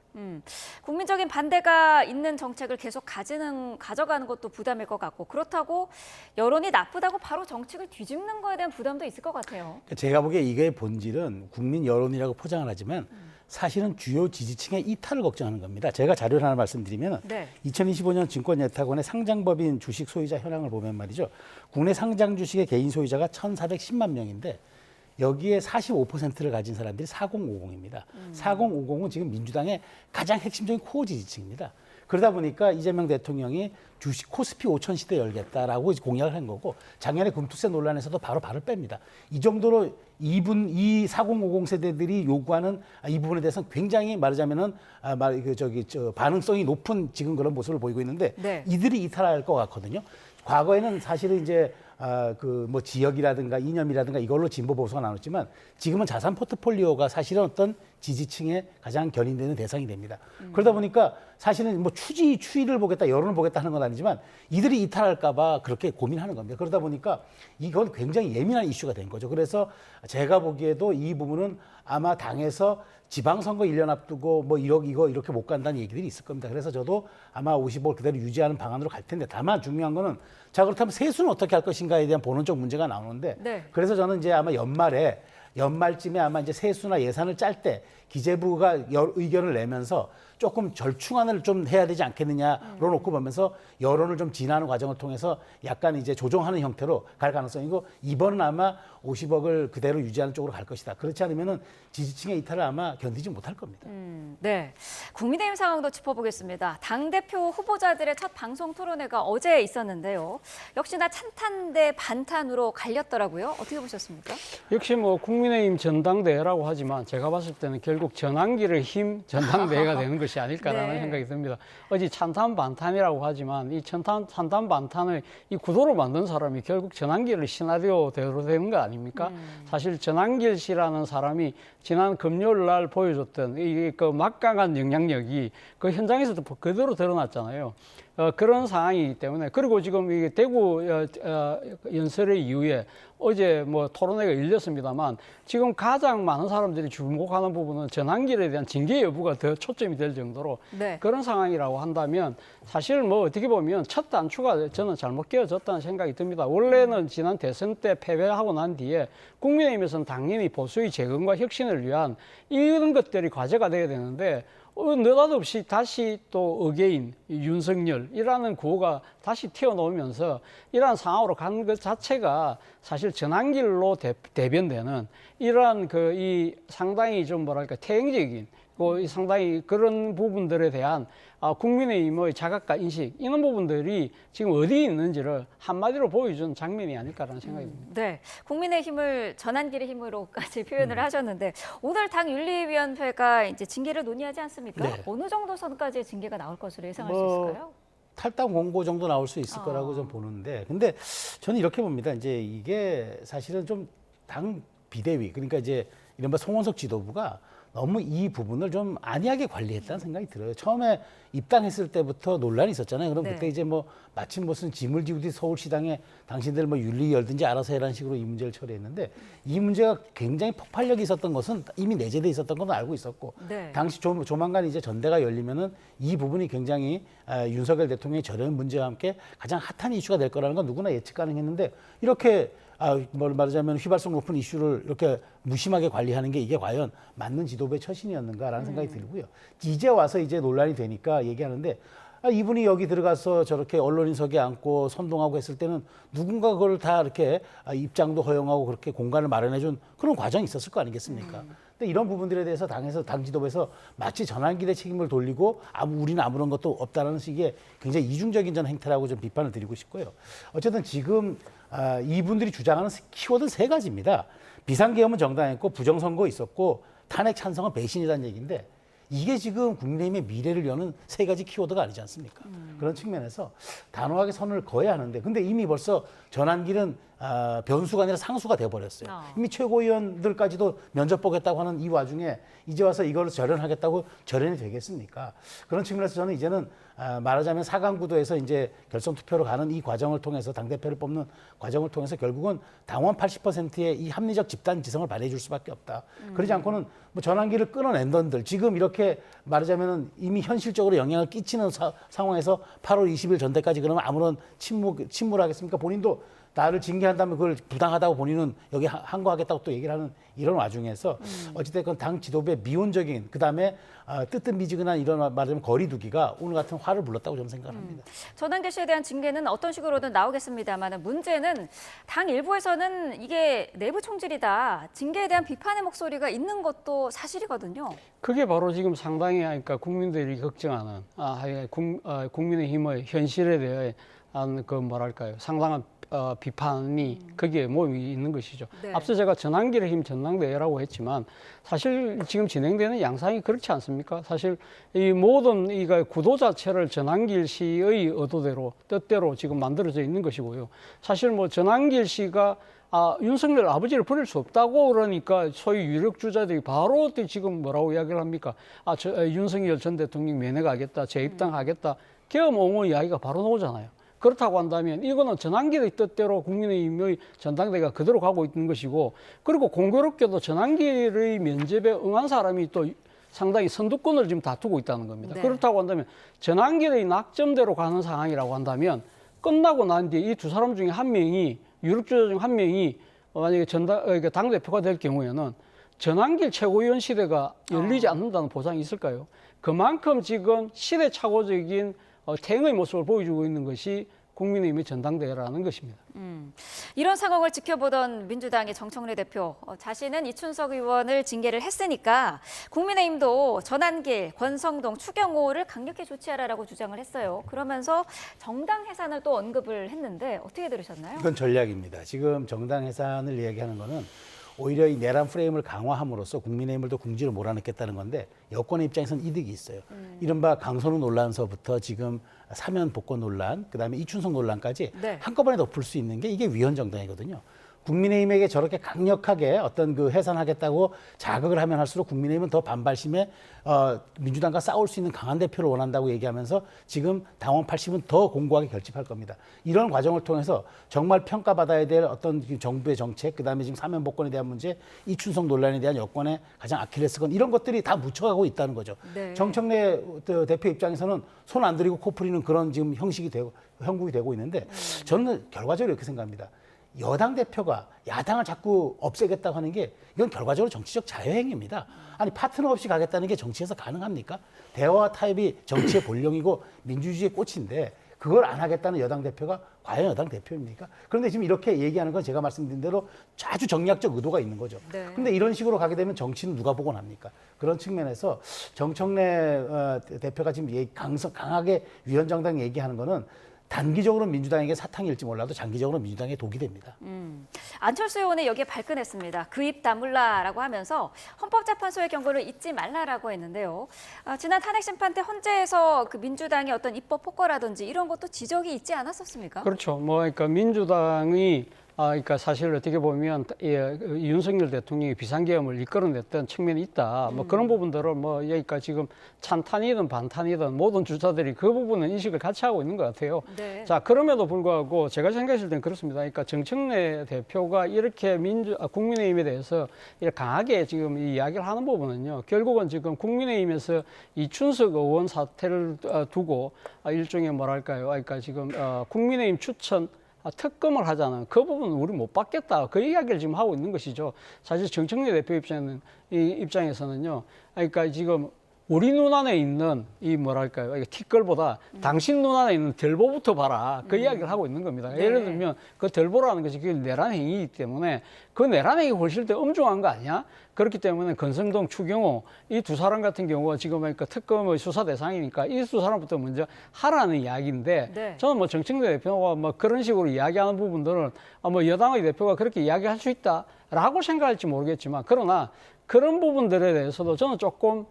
국민적인 반대가 있는 정책을 계속 가져가는 것도 부담일 것 같고, 그렇다고 여론이 나쁘다고 바로 정책을 뒤집는 거에 대한 부담도 있을 것 같아요. 제가 보기에 이게 본질은 국민 여론이라고 포장을 하지만 사실은 주요 지지층의 이탈을 걱정하는 겁니다. 제가 자료를 하나 말씀드리면 2025년 증권예탁원의 상장법인 주식 소유자 현황을 보면 말이죠. 국내 상장 주식의 개인 소유자가 1,410만 명인데 여기에 45%를 가진 사람들이 4050입니다. 4050은 지금 민주당의 가장 핵심적인 코어 지지층입니다. 그러다 보니까 이재명 대통령이 주식 코스피 5천 시대 열겠다라고 공약을 한 거고, 작년에 금투세 논란에서도 바로 발을 뺍니다. 이 정도로 이 4050 세대들이 요구하는 이 부분에 대해서는 굉장히 말하자면은 반응성이 높은 지금 그런 모습을 보이고 있는데, 이들이 이탈할 것 같거든요. 과거에는 사실은 이제 뭐 지역이라든가 이념이라든가 이걸로 진보 보수가 나눴지만, 지금은 자산 포트폴리오가 사실은 어떤 지지층에 가장 견인되는 대상이 됩니다. 그러다 보니까 사실은 뭐 추이를 보겠다, 여론을 보겠다 하는 건 아니지만 이들이 이탈할까봐 그렇게 고민하는 겁니다. 그러다 보니까 이건 굉장히 예민한 이슈가 된 거죠. 그래서 제가 보기에도 이 부분은 아마 당에서 지방선거 1년 앞두고 뭐 이거 이렇게 못 간다는 얘기들이 있을 겁니다. 그래서 저도 아마 50억 그대로 유지하는 방안으로 갈 텐데, 다만 중요한 거는 자, 그렇다면 세수는 어떻게 할 것인가에 대한 본원적 문제가 나오는데, 그래서 저는 이제 아마 연말쯤에 아마 이제 세수나 예산을 짤 때 기재부가 의견을 내면서 조금 절충안을 좀 해야 되지 않겠느냐로 놓고 보면서 여론을 좀 진화하는 과정을 통해서 약간 이제 조정하는 형태로 갈 가능성이고, 이번은 아마 50억을 그대로 유지하는 쪽으로 갈 것이다. 그렇지 않으면은 지지층의 이탈을 아마 견디지 못할 겁니다. 네, 국민의힘 상황도 짚어보겠습니다. 당대표 후보자들의 첫 방송 토론회가 어제 있었는데요. 역시나 찬탄 대 반탄으로 갈렸더라고요. 어떻게 보셨습니까? 역시 뭐 국민의힘 전당대회라고 하지만 제가 봤을 때는 결국 전환기의 힘 전당대회가 되는 것이 아닐까라는 생각이 듭니다. 어제 찬탄 반탄이라고 하지만 이 찬탄 반탄의 이 구도를 만든 사람이 결국 전환기를 시나리오대로 되는 거 아닙니까? 사실 전환길 씨라는 사람이 지난 금요일 날 보여줬던 그 막강한 영향력이 그 현장에서도 그대로 드러났잖아요. 그런 상황이기 때문에, 그리고 지금 이 대구 연설의 이후에 어제 뭐 토론회가 열렸습니다만, 지금 가장 많은 사람들이 주목하는 부분은 전환길에 대한 징계 여부가 더 초점이 될 정도로 그런 상황이라고 한다면, 사실 뭐 어떻게 보면 첫 단추가 저는 잘못 끼워졌다는 생각이 듭니다. 원래는 지난 대선 때 패배하고 난 뒤에 국민의힘에서는 당연히 보수의 재건과 혁신을 위한 이런 것들이 과제가 돼야 되는데, 느닷없이 다시 또 어게인 윤석열이라는 구호가 다시 튀어나오면서 이러한 상황으로 간 것 자체가 사실 전환길로 대변되는 이러한 이 상당히 좀 뭐랄까 태행적인 상당히 그런 부분들에 대한 국민의힘의 자각과 인식, 이런 부분들이 지금 어디에 있는지를 한마디로 보여준 장면이 아닐까라는 생각이 듭니다. 네, 국민의힘을 전환길의 힘으로까지 표현을 하셨는데, 오늘 당 윤리위원회가 이제 징계를 논의하지 않습니까? 어느 정도 선까지의 징계가 나올 것으로 예상할 수 있을까요? 탈당 권고 정도 나올 수 있을 거라고 좀 보는데, 근데 저는 이렇게 봅니다. 이제 이게 사실은 좀 당 비대위, 그러니까 이제 이른바 송원석 지도부가 너무 이 부분을 좀 안이하게 관리했다는 생각이 들어요. 처음에 입당했을 때부터 논란이 있었잖아요. 그럼 네. 그때 이제 뭐 마침 무슨 짐을 지우듯이 서울시당에 당신들 뭐 윤리 열든지 알아서 해라는 식으로 이 문제를 처리했는데 이 문제가 굉장히 폭발력이 있었던 것은 이미 내재돼 있었던 건 알고 있었고 네. 당시 조만간 이제 전대가 열리면은 이 부분이 굉장히 윤석열 대통령의 저런 문제와 함께 가장 핫한 이슈가 될 거라는 건 누구나 예측 가능했는데 이렇게 뭘 말하자면 휘발성 높은 이슈를 이렇게 무심하게 관리하는 게 이게 과연 맞는 지도부의 처신이었는가라는 생각이 들고요. 이제 와서 이제 논란이 되니까 얘기하는데 이분이 여기 들어가서 저렇게 언론인석에 앉고 선동하고 했을 때는 누군가 그걸 다 이렇게 입장도 허용하고 그렇게 공간을 마련해준 그런 과정이 있었을 거 아니겠습니까? 근데 이런 부분들에 대해서 당 지도부에서 마치 전환길의 책임을 돌리고 우리는 아무런 것도 없다라는 식의 굉장히 이중적인 전 행태라고 좀 비판을 드리고 싶고요. 어쨌든 지금 이분들이 주장하는 키워드는 세 가지입니다. 비상계엄은 정당했고 부정선거 있었고 탄핵 찬성은 배신이라는 얘기인데 이게 지금 국민의힘의 미래를 여는 세 가지 키워드가 아니지 않습니까? 그런 측면에서 단호하게 선을 그어야 하는데 근데 이미 벌써 전환길은 변수가 아니라 상수가 돼버렸어요. 이미 최고위원들까지도 면접 보겠다고 하는 이 와중에 이제 와서 이걸 절연하겠다고 절연이 되겠습니까? 그런 측면에서 저는 이제는 말하자면 4강 구도에서 이제 결선 투표로 가는 이 과정을 통해서 당대표를 뽑는 과정을 통해서 결국은 당원 80%의 이 합리적 집단 지성을 발휘해 줄 수밖에 없다. 그러지 않고는 뭐 전환기를 끊어낸 던들 지금 이렇게 말하자면 이미 현실적으로 영향을 끼치는 상황에서 8월 20일 전대까지 그러면 아무런 침묵하겠습니까? 본인도 나를 징계한다면 그걸 부당하다고 본인은 여기 항거하겠다고 또 얘기를 하는 이런 와중에서 어찌됐건 당 지도부의 미온적인 그다음에 뜨뜻미지근한 이런 말하자면 거리두기가 오늘 같은 화를 불렀다고 저는 생각합니다. 전환길 씨에 대한 징계는 어떤 식으로든 나오겠습니다만 문제는 당 일부에서는 이게 내부 총질이다. 징계에 대한 비판의 목소리가 있는 것도 사실이거든요. 그게 바로 지금 상당히 그러니까 국민들이 걱정하는 국민의힘의 현실에 대한 그 뭐랄까요 상당한 비판이 거기에 모임이 있는 것이죠. 네. 앞서 제가 전환길의 힘 전당대회라고 했지만 사실 지금 진행되는 양상이 그렇지 않습니까? 사실 이 모든 이 구도 자체를 전환길 씨의 의도대로 뜻대로 지금 만들어져 있는 것이고요. 사실 뭐 전환길 씨가 윤석열 아버지를 버릴 수 없다고 그러니까 소위 유력 주자들이 바로 지금 뭐라고 이야기를 합니까? 윤석열 전 대통령 면회가겠다, 재입당하겠다, 계엄 옹호 이야기가 바로 나오잖아요. 그렇다고 한다면 이거는 전환길의 뜻대로 국민의힘의 전당대회가 그대로 가고 있는 것이고 그리고 공교롭게도 전환길의 면접에 응한 사람이 또 상당히 선두권을 지금 다투고 있다는 겁니다. 네. 그렇다고 한다면 전환길의 낙점대로 가는 상황이라고 한다면 끝나고 난 뒤에 이 두 사람 중에 한 명이 유력주자 중 한 명이 만약에 당대표가 될 경우에는 전환길 최고위원 시대가 열리지 않는다는 보장이 있을까요? 그만큼 지금 시대착오적인 태행의 모습을 보여주고 있는 것이 국민의힘의 전당대회라는 것입니다. 이런 상황을 지켜보던 민주당의 정청래 대표 자신은 이춘석 의원을 징계를 했으니까 국민의힘도 전환길, 권성동, 추경호를 강력히 조치하라라고 주장을 했어요. 그러면서 정당 해산을 또 언급을 했는데 어떻게 들으셨나요? 이건 전략입니다. 지금 정당 해산을 이야기하는 거는 오히려 이 내란 프레임을 강화함으로써 국민의힘을 더 궁지로 몰아넣겠다는 건데 여권의 입장에서는 이득이 있어요. 이른바 강선우 논란서부터 지금 사면 복권 논란, 그다음에 이춘석 논란까지 네. 한꺼번에 덮을 수 있는 게 이게 위헌정당이거든요. 국민의힘에게 저렇게 강력하게 어떤 그 해산하겠다고 자극을 하면 할수록 국민의힘은 더 반발심에 민주당과 싸울 수 있는 강한 대표를 원한다고 얘기하면서 지금 당원 80은 더 공고하게 결집할 겁니다. 이런 과정을 통해서 정말 평가받아야 될 어떤 정부의 정책, 그다음에 지금 사면 복권에 대한 문제, 이춘석 논란에 대한 여권의 가장 아킬레스건 이런 것들이 다 묻혀가고 있다는 거죠. 네. 정청래 대표 입장에서는 손 안 들이고 코 풀이는 그런 지금 형식이 되고 형국이 되고 있는데 저는 결과적으로 이렇게 생각합니다. 여당 대표가 야당을 자꾸 없애겠다고 하는 게 이건 결과적으로 정치적 자유행위입니다. 아니 파트너 없이 가겠다는 게 정치에서 가능합니까? 대화와 타협이 정치의 본령이고 민주주의의 꽃인데 그걸 안 하겠다는 여당 대표가 과연 여당 대표입니까? 그런데 지금 이렇게 얘기하는 건 제가 말씀드린 대로 아주 정략적 의도가 있는 거죠. 그런데 이런 식으로 가게 되면 정치는 누가 보고 납니까? 그런 측면에서 정청래 대표가 지금 강하게 위헌정당 얘기하는 거는 단기적으로 민주당에게 사탕일지 몰라도 장기적으로 민주당에 독이 됩니다. 안철수 의원이 여기에 발끈했습니다. 그 입 다물라라고 하면서 헌법재판소의 경고를 잊지 말라라고 했는데요. 지난 탄핵심판 때 헌재에서 그 민주당의 어떤 입법 폭거라든지 이런 것도 지적이 있지 않았었습니까? 그렇죠. 그러니까 민주당이 그러니까 사실 어떻게 보면 윤석열 대통령이 비상계엄을 이끌어냈던 측면이 있다. 뭐 그런 부분들을 뭐 그러니까 지금 찬탄이든 반탄이든 모든 주자들이 그 부분은 인식을 같이 하고 있는 것 같아요. 네. 자, 그럼에도 불구하고 제가 생각했을 땐 그렇습니다. 그러니까 정청래 대표가 이렇게 국민의힘에 대해서 이렇게 강하게 지금 이 이야기를 하는 부분은요. 결국은 지금 국민의힘에서 이춘석 의원 사태를 두고 일종의 뭐랄까요. 그러니까 지금 국민의힘 추천 특검을 하자는 그 부분은 우리 못 받겠다. 그 이야기를 지금 하고 있는 것이죠. 사실 정청래 대표 입장에서는요. 그러니까 지금 우리 눈안에 있는 이 뭐랄까요. 티끌보다 당신 눈안에 있는 델보부터 봐라. 그 이야기를 하고 있는 겁니다. 네. 예를 들면 그 델보라는 것이 그게 내란 행위이기 때문에 그 내란 행위 훨씬 더 엄중한 거 아니야? 그렇기 때문에 건성동, 추경호 이 두 사람 같은 경우가 지금 그러니까 특검의 수사 대상이니까 이 두 사람부터 먼저 하라는 이야기인데 네. 저는 뭐 정청래 대표가 뭐 그런 식으로 이야기하는 부분들은 뭐 여당의 대표가 그렇게 이야기할 수 있다라고 생각할지 모르겠지만 그러나 그런 부분들에 대해서도 저는 조금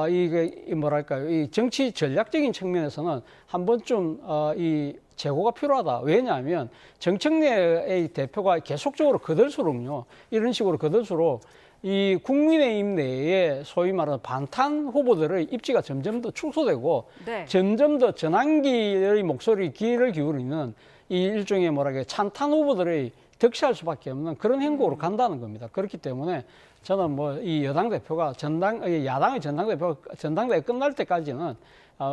이게 뭐랄까요? 이 정치 전략적인 측면에서는 한 번쯤 이 재고가 필요하다. 왜냐하면 정청래 대표가 계속적으로 거들수록요. 이런 식으로 거들수록 이 국민의힘 내에 소위 말하는 반탄 후보들의 입지가 점점 더 축소되고 네. 점점 더 전환기의 목소리 귀를 기울이는 이 일종의 뭐랄까요? 찬탄 후보들의 득실할 수밖에 없는 그런 행보로 간다는 겁니다. 그렇기 때문에 저는 뭐 이 여당 대표가 야당의 전당대회 끝날 때까지는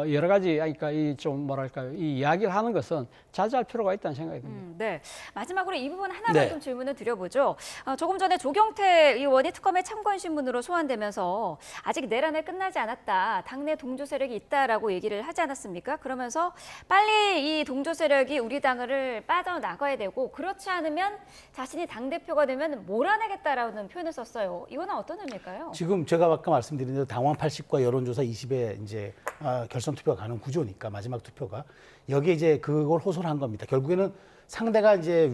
여러 가지 그러니까 이 좀 뭐랄까요 이 이야기를 하는 것은 자제할 필요가 있다는 생각이 듭니다. 네. 마지막으로 이 부분 하나만 네. 좀 질문을 드려보죠. 조금 전에 조경태 의원이 특검의 참관 신문으로 소환되면서 아직 내란을 끝나지 않았다. 당내 동조 세력이 있다라고 얘기를 하지 않았습니까? 그러면서 빨리 이 동조 세력이 우리 당을 빠져나가야 되고 그렇지 않으면 자신이 당대표가 되면 몰아내겠다라는 표현을 썼어요. 이거는 어떤 의미일까요? 지금 제가 아까 말씀드린 대로 당원 80과 여론조사 20에 이제 결선 투표가 가는 구조니까 마지막 투표가 여기에 이제 그걸 호소를 한 겁니다. 결국에는 상대가 이제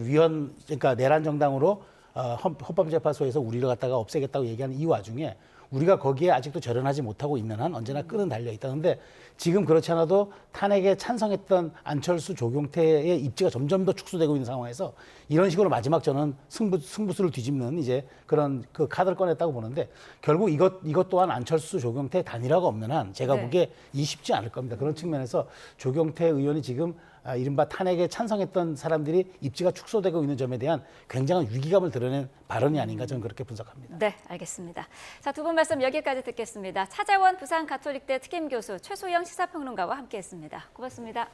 그러니까 내란 정당으로 헌법재판소에서 우리를 갖다가 없애겠다고 얘기하는 이 와중에 우리가 거기에 아직도 절연하지 못하고 있는 한 언제나 끈은 달려 있다. 그런데 지금 그렇지 않아도 탄핵에 찬성했던 안철수, 조경태의 입지가 점점 더 축소되고 있는 상황에서 이런 식으로 마지막 저는 승부수를 뒤집는 이제 그런 그 카드를 꺼냈다고 보는데 결국 이것 또한 안철수, 조경태 단일화가 없는 한 제가 네. 보기에 쉽지 않을 겁니다. 그런 측면에서 조경태 의원이 지금 이른바 탄핵에 찬성했던 사람들이 입지가 축소되고 있는 점에 대한 굉장한 위기감을 드러낸 발언이 아닌가 저는 그렇게 분석합니다. 네, 알겠습니다. 자, 두 분 말씀 여기까지 듣겠습니다. 차재원 부산가톨릭대 특임교수, 최소영 시사평론가와 함께했습니다. 고맙습니다.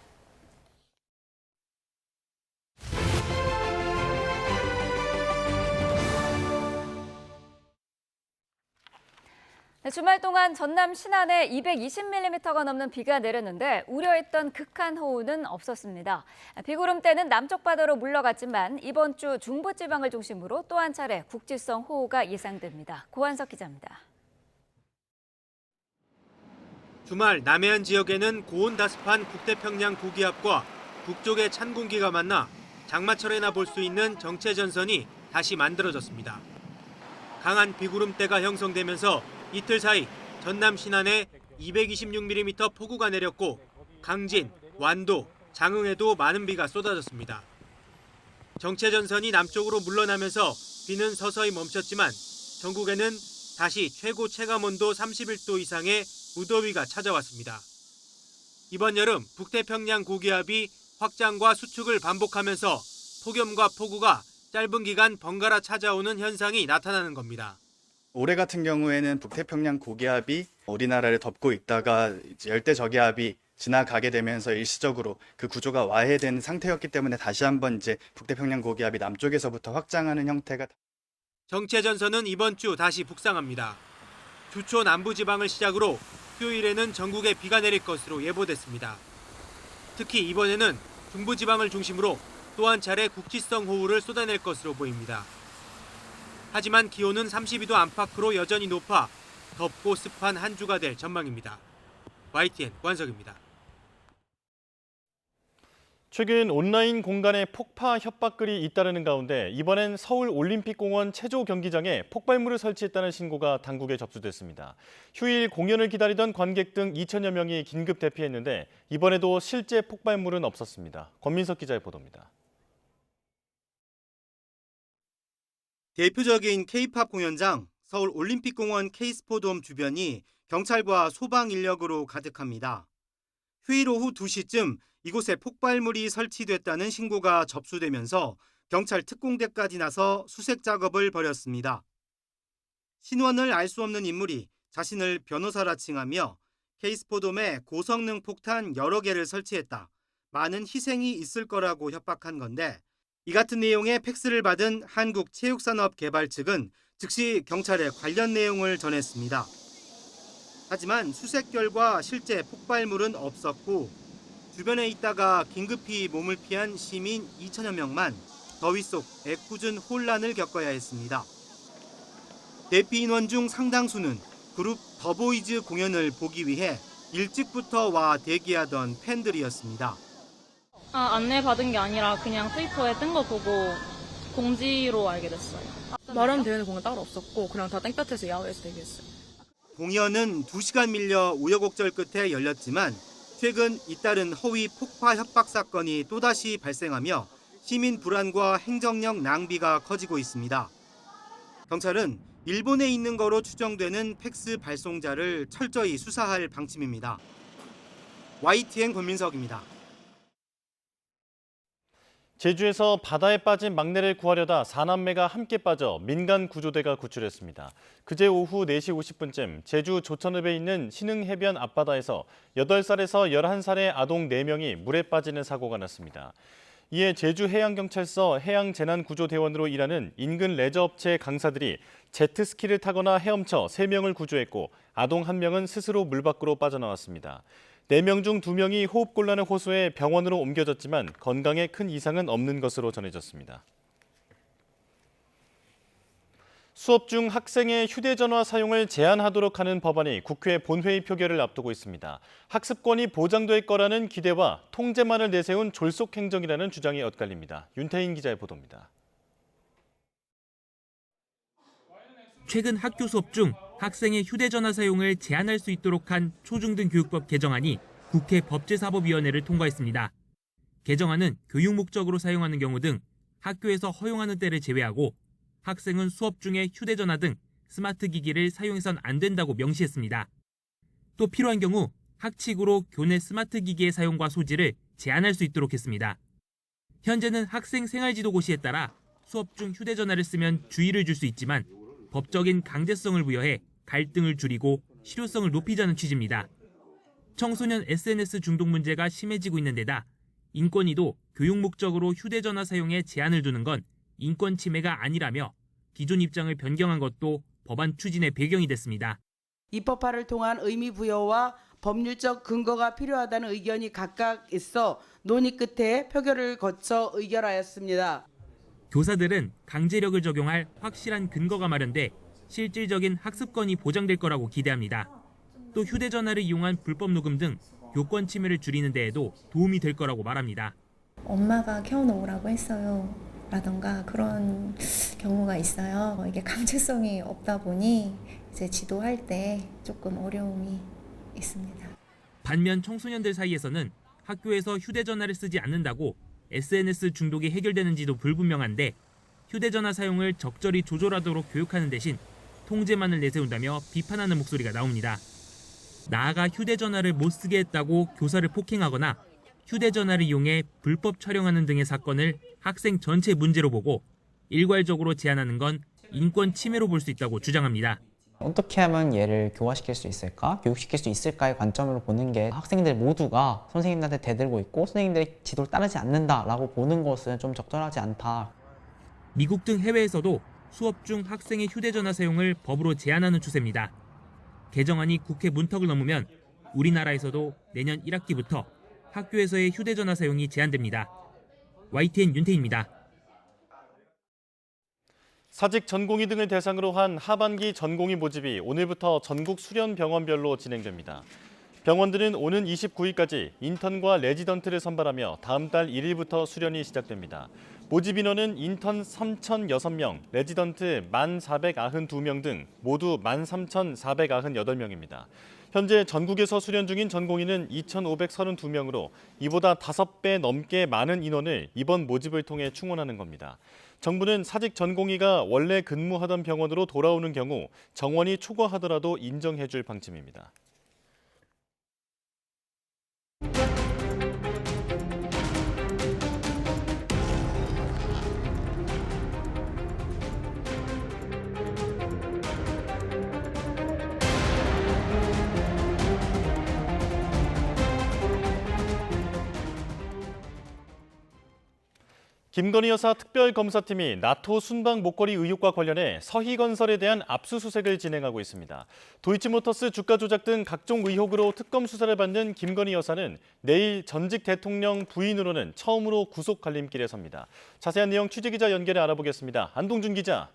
네, 주말 동안 전남 신안에 220mm가 넘는 비가 내렸는데 우려했던 극한호우는 없었습니다. 비구름대는 남쪽 바다로 물러갔지만 이번 주 중부지방을 중심으로 또 한 차례 국지성 호우가 예상됩니다. 고한석 기자입니다. 주말 남해안 지역에는 고온다습한 북태평양 고기압과 북쪽의 찬 공기가 만나 장마철에나 볼 수 있는 정체전선이 다시 만들어졌습니다. 강한 비구름대가 형성되면서 이틀 사이 전남 신안에 226mm 폭우가 내렸고 강진, 완도, 장흥에도 많은 비가 쏟아졌습니다. 정체전선이 남쪽으로 물러나면서 비는 서서히 멈췄지만 전국에는 다시 최고 체감온도 31도 이상의 무더위가 찾아왔습니다. 이번 여름 북태평양 고기압이 확장과 수축을 반복하면서 폭염과 폭우가 짧은 기간 번갈아 찾아오는 현상이 나타나는 겁니다. 올해 같은 경우에는 북태평양 고기압이 우리나라를 덮고 있다가 이제 열대저기압이 지나가게 되면서 일시적으로 그 구조가 와해된 상태였기 때문에 다시 한번 이제 북태평양 고기압이 남쪽에서부터 확장하는 형태가 정체전선은 이번 주 다시 북상합니다. 주초 남부지방을 시작으로 수요일에는 전국에 비가 내릴 것으로 예보됐습니다. 특히 이번에는 중부지방을 중심으로 또 한 차례 국지성 호우를 쏟아낼 것으로 보입니다. 하지만 기온은 32도 안팎으로 여전히 높아 덥고 습한 한 주가 될 전망입니다. YTN 고한석입니다. 최근 온라인 공간에 폭파 협박글이 잇따르는 가운데 이번엔 서울올림픽공원 체조 경기장에 폭발물을 설치했다는 신고가 당국에 접수됐습니다. 휴일 공연을 기다리던 관객 등 2천여 명이 긴급 대피했는데 이번에도 실제 폭발물은 없었습니다. 권민석 기자의 보도입니다. 대표적인 K-팝 공연장 서울 올림픽공원 K스포돔 주변이 경찰과 소방 인력으로 가득합니다. 휴일 오후 2시쯤 이곳에 폭발물이 설치됐다는 신고가 접수되면서 경찰 특공대까지 나서 수색 작업을 벌였습니다. 신원을 알 수 없는 인물이 자신을 변호사라 칭하며 K스포돔에 고성능 폭탄 여러 개를 설치했다. 많은 희생이 있을 거라고 협박한 건데 이 같은 내용의 팩스를 받은 한국체육산업개발 측은 즉시 경찰에 관련 내용을 전했습니다. 하지만 수색 결과 실제 폭발물은 없었고 주변에 있다가 긴급히 몸을 피한 시민 2천여 명만 더위 속 애꿎은 혼란을 겪어야 했습니다. 대피 인원 중 상당수는 그룹 더보이즈 공연을 보기 위해 일찍부터 와 대기하던 팬들이었습니다. 안내 받은 게 아니라 그냥 트위터에 뜬 거 보고 공지로 알게 됐어요. 마련 되는 공연 따로 없었고 그냥 다 땡볕에서 야외에서 대기했어요. 공연은 2시간 밀려 우여곡절 끝에 열렸지만 최근 잇따른 허위 폭파 협박 사건이 또다시 발생하며 시민 불안과 행정력 낭비가 커지고 있습니다. 경찰은 일본에 있는 거로 추정되는 팩스 발송자를 철저히 수사할 방침입니다. YTN 권민석입니다. 제주에서 바다에 빠진 막내를 구하려다 4남매가 함께 빠져 민간 구조대가 구출했습니다. 그제 오후 4시 50분쯤 제주 조천읍에 있는 신흥해변 앞바다에서 8살에서 11살의 아동 4명이 물에 빠지는 사고가 났습니다. 이에 제주해양경찰서 해양재난구조대원으로 일하는 인근 레저업체 강사들이 제트스키를 타거나 헤엄쳐 3명을 구조했고 아동 1명은 스스로 물 밖으로 빠져나왔습니다. 4명 중 2명이 호흡곤란을 호소해 병원으로 옮겨졌지만 건강에 큰 이상은 없는 것으로 전해졌습니다. 수업 중 학생의 휴대전화 사용을 제한하도록 하는 법안이 국회 본회의 표결을 앞두고 있습니다. 학습권이 보장될 거라는 기대와 통제만을 내세운 졸속 행정이라는 주장이 엇갈립니다. 윤태인 기자의 보도입니다. 최근 학교 수업 중 학생의 휴대전화 사용을 제한할 수 있도록 한 초중등교육법 개정안이 국회 법제사법위원회를 통과했습니다. 개정안은 교육 목적으로 사용하는 경우 등 학교에서 허용하는 때를 제외하고 학생은 수업 중에 휴대전화 등 스마트 기기를 사용해선 안 된다고 명시했습니다. 또 필요한 경우 학칙으로 교내 스마트 기기의 사용과 소지를 제한할 수 있도록 했습니다. 현재는 학생 생활지도고시에 따라 수업 중 휴대전화를 쓰면 주의를 줄 수 있지만 법적인 강제성을 부여해 갈등을 줄이고 실효성을 높이자는 취지입니다. 청소년 SNS 중독 문제가 심해지고 있는 데다 인권위도 교육 목적으로 휴대전화 사용에 제한을 두는 건 인권 침해가 아니라며 기존 입장을 변경한 것도 법안 추진의 배경이 됐습니다. 입법화를 통한 의미 부여와 법률적 근거가 필요하다는 의견이 각각 있어 논의 끝에 표결을 거쳐 의결하였습니다. 교사들은 강제력을 적용할 확실한 근거가 마련돼 실질적인 학습권이 보장될 거라고 기대합니다. 또 휴대전화를 이용한 불법 녹음 등 교권 침해를 줄이는 데에도 도움이 될 거라고 말합니다. 엄마가 켜놓으라고 했어요. 라던가 그런 경우가 있어요. 이게 강제성이 없다 보니 이제 지도할 때 조금 어려움이 있습니다. 반면 청소년들 사이에서는 학교에서 휴대전화를 쓰지 않는다고 SNS 중독이 해결되는지도 불분명한데 휴대전화 사용을 적절히 조절하도록 교육하는 대신 통제만을 내세운다며 비판하는 목소리가 나옵니다. 나아가 휴대전화를 못 쓰게 했다고 교사를 폭행하거나 휴대전화를 이용해 불법 촬영하는 등의 사건을 학생 전체 문제로 보고 일괄적으로 제한하는 건 인권 침해로 볼 수 있다고 주장합니다. 어떻게 하면 얘를 교화시킬 수 있을까? 교육시킬 수 있을까의 관점으로 보는 게 학생들 모두가 선생님들한테 대들고 있고 선생님들의 지도를 따르지 않는다라고 보는 것은 좀 적절하지 않다. 미국 등 해외에서도 수업 중 학생의 휴대전화 사용을 법으로 제한하는 추세입니다. 개정안이 국회 문턱을 넘으면 우리나라에서도 내년 1학기부터 학교에서의 휴대전화 사용이 제한됩니다. YTN 윤태희입니다. 사직 전공의 등을 대상으로 한 하반기 전공의 모집이 오늘부터 전국 수련병원별로 진행됩니다. 병원들은 오는 29일까지 인턴과 레지던트를 선발하며 다음 달 1일부터 수련이 시작됩니다. 모집 인원은 인턴 3,006명, 레지던트 1,492명 등 모두 13,498명입니다. 현재 전국에서 수련 중인 전공의는 2,532명으로 이보다 5배 넘게 많은 인원을 이번 모집을 통해 충원하는 겁니다. 정부는 사직 전공의가 원래 근무하던 병원으로 돌아오는 경우 정원이 초과하더라도 인정해줄 방침입니다. 김건희 여사 특별검사팀이 나토 순방 목걸이 의혹과 관련해 서희건설에 대한 압수수색을 진행하고 있습니다. 도이치모터스 주가 조작 등 각종 의혹으로 특검 수사를 받는 김건희 여사는 내일 전직 대통령 부인으로는 처음으로 구속 갈림길에 섭니다. 자세한 내용 취재기자 연결해 알아보겠습니다. 안동준 기자.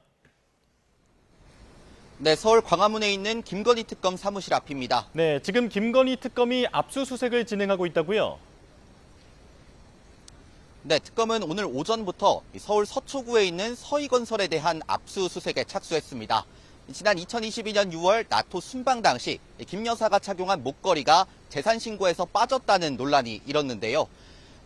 네, 서울 광화문에 있는 김건희 특검 사무실 앞입니다. 네, 지금 김건희 특검이 압수수색을 진행하고 있다고요? 네, 특검은 오늘 오전부터 서울 서초구에 있는 서희건설에 대한 압수수색에 착수했습니다. 지난 2022년 6월 나토 순방 당시 김 여사가 착용한 목걸이가 재산신고에서 빠졌다는 논란이 일었는데요.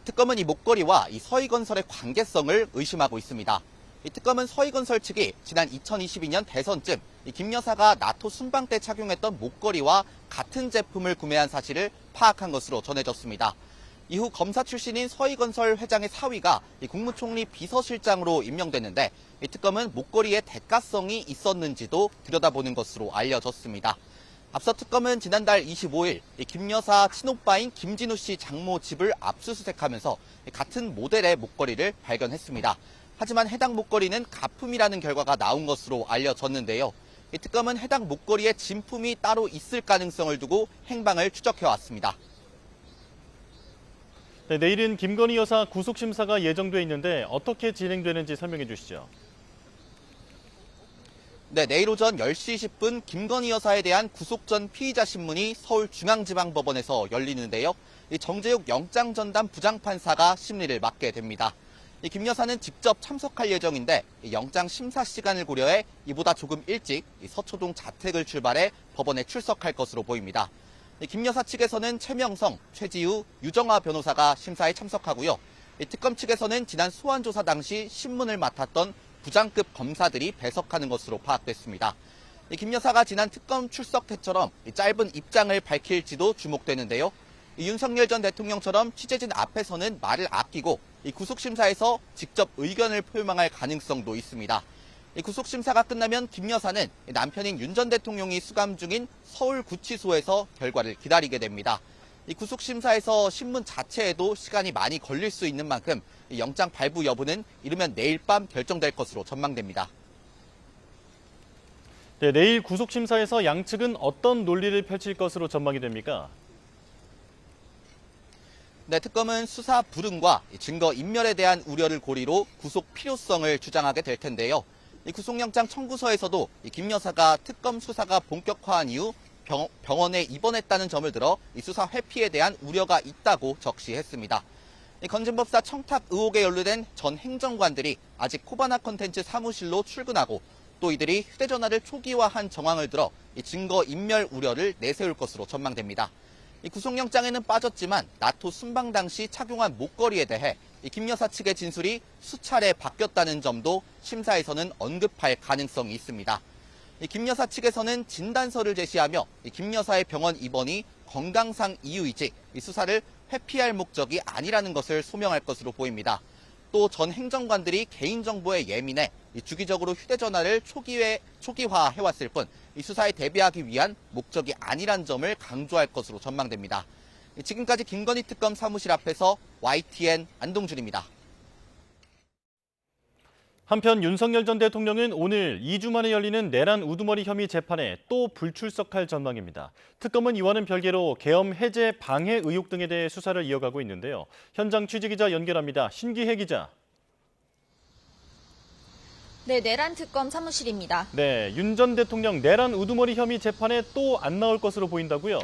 특검은 이 목걸이와 이 서희건설의 관계성을 의심하고 있습니다. 이 특검은 서희건설 측이 지난 2022년 대선쯤 김 여사가 나토 순방 때 착용했던 목걸이와 같은 제품을 구매한 사실을 파악한 것으로 전해졌습니다. 이후 검사 출신인 서희건설 회장의 사위가 국무총리 비서실장으로 임명됐는데 이 특검은 목걸이에 대가성이 있었는지도 들여다보는 것으로 알려졌습니다. 앞서 특검은 지난달 25일 김 여사 친오빠인 김진우 씨 장모 집을 압수수색하면서 같은 모델의 목걸이를 발견했습니다. 하지만 해당 목걸이는 가품이라는 결과가 나온 것으로 알려졌는데요. 이 특검은 해당 목걸이에 진품이 따로 있을 가능성을 두고 행방을 추적해왔습니다. 네, 내일은 김건희 여사 구속심사가 예정돼 있는데 어떻게 진행되는지 설명해 주시죠. 네, 내일 오전 10시 10분 김건희 여사에 대한 구속 전 피의자 신문이 서울중앙지방법원에서 열리는데요. 정재욱 영장전담 부장판사가 심리를 맡게 됩니다. 김 여사는 직접 참석할 예정인데 영장 심사 시간을 고려해 이보다 조금 일찍 서초동 자택을 출발해 법원에 출석할 것으로 보입니다. 김 여사 측에서는 최명성, 최지우, 유정아 변호사가 심사에 참석하고요. 특검 측에서는 지난 소환조사 당시 신문을 맡았던 부장급 검사들이 배석하는 것으로 파악됐습니다. 김 여사가 지난 특검 출석 때처럼 짧은 입장을 밝힐지도 주목되는데요. 윤석열 전 대통령처럼 취재진 앞에서는 말을 아끼고 구속심사에서 직접 의견을 표명할 가능성도 있습니다. 구속심사가 끝나면 김 여사는 남편인 윤 전 대통령이 수감 중인 서울구치소에서 결과를 기다리게 됩니다. 구속심사에서 신문 자체에도 시간이 많이 걸릴 수 있는 만큼 영장 발부 여부는 이르면 내일 밤 결정될 것으로 전망됩니다. 네, 내일 구속심사에서 양측은 어떤 논리를 펼칠 것으로 전망이 됩니까? 네, 특검은 수사 불응과 증거 인멸에 대한 우려를 고리로 구속 필요성을 주장하게 될 텐데요. 구속영장 청구서에서도 김 여사가 특검 수사가 본격화한 이후 병원에 입원했다는 점을 들어 수사 회피에 대한 우려가 있다고 적시했습니다. 건진법사 청탁 의혹에 연루된 전 행정관들이 아직 코바나 컨텐츠 사무실로 출근하고 또 이들이 휴대전화를 초기화한 정황을 들어 증거 인멸 우려를 내세울 것으로 전망됩니다. 구속영장에는 빠졌지만 나토 순방 당시 착용한 목걸이에 대해 김 여사 측의 진술이 수차례 바뀌었다는 점도 심사에서는 언급할 가능성이 있습니다. 김 여사 측에서는 진단서를 제시하며 김 여사의 병원 입원이 건강상 이유이지 수사를 회피할 목적이 아니라는 것을 소명할 것으로 보입니다. 또 전 행정관들이 개인정보에 예민해 주기적으로 휴대전화를 초기화해왔을 뿐 수사에 대비하기 위한 목적이 아니란 점을 강조할 것으로 전망됩니다. 지금까지 김건희 특검 사무실 앞에서 YTN 안동준입니다. 한편 윤석열 전 대통령은 오늘 2주 만에 열리는 내란 우두머리 혐의 재판에 또 불출석할 전망입니다. 특검은 이와는 별개로 계엄 해제 방해 의혹 등에 대해 수사를 이어가고 있는데요. 현장 취재기자 연결합니다. 신기혜 기자. 네, 내란 특검 사무실입니다. 네, 윤 전 대통령 내란 우두머리 혐의 재판에 또 안 나올 것으로 보인다고요?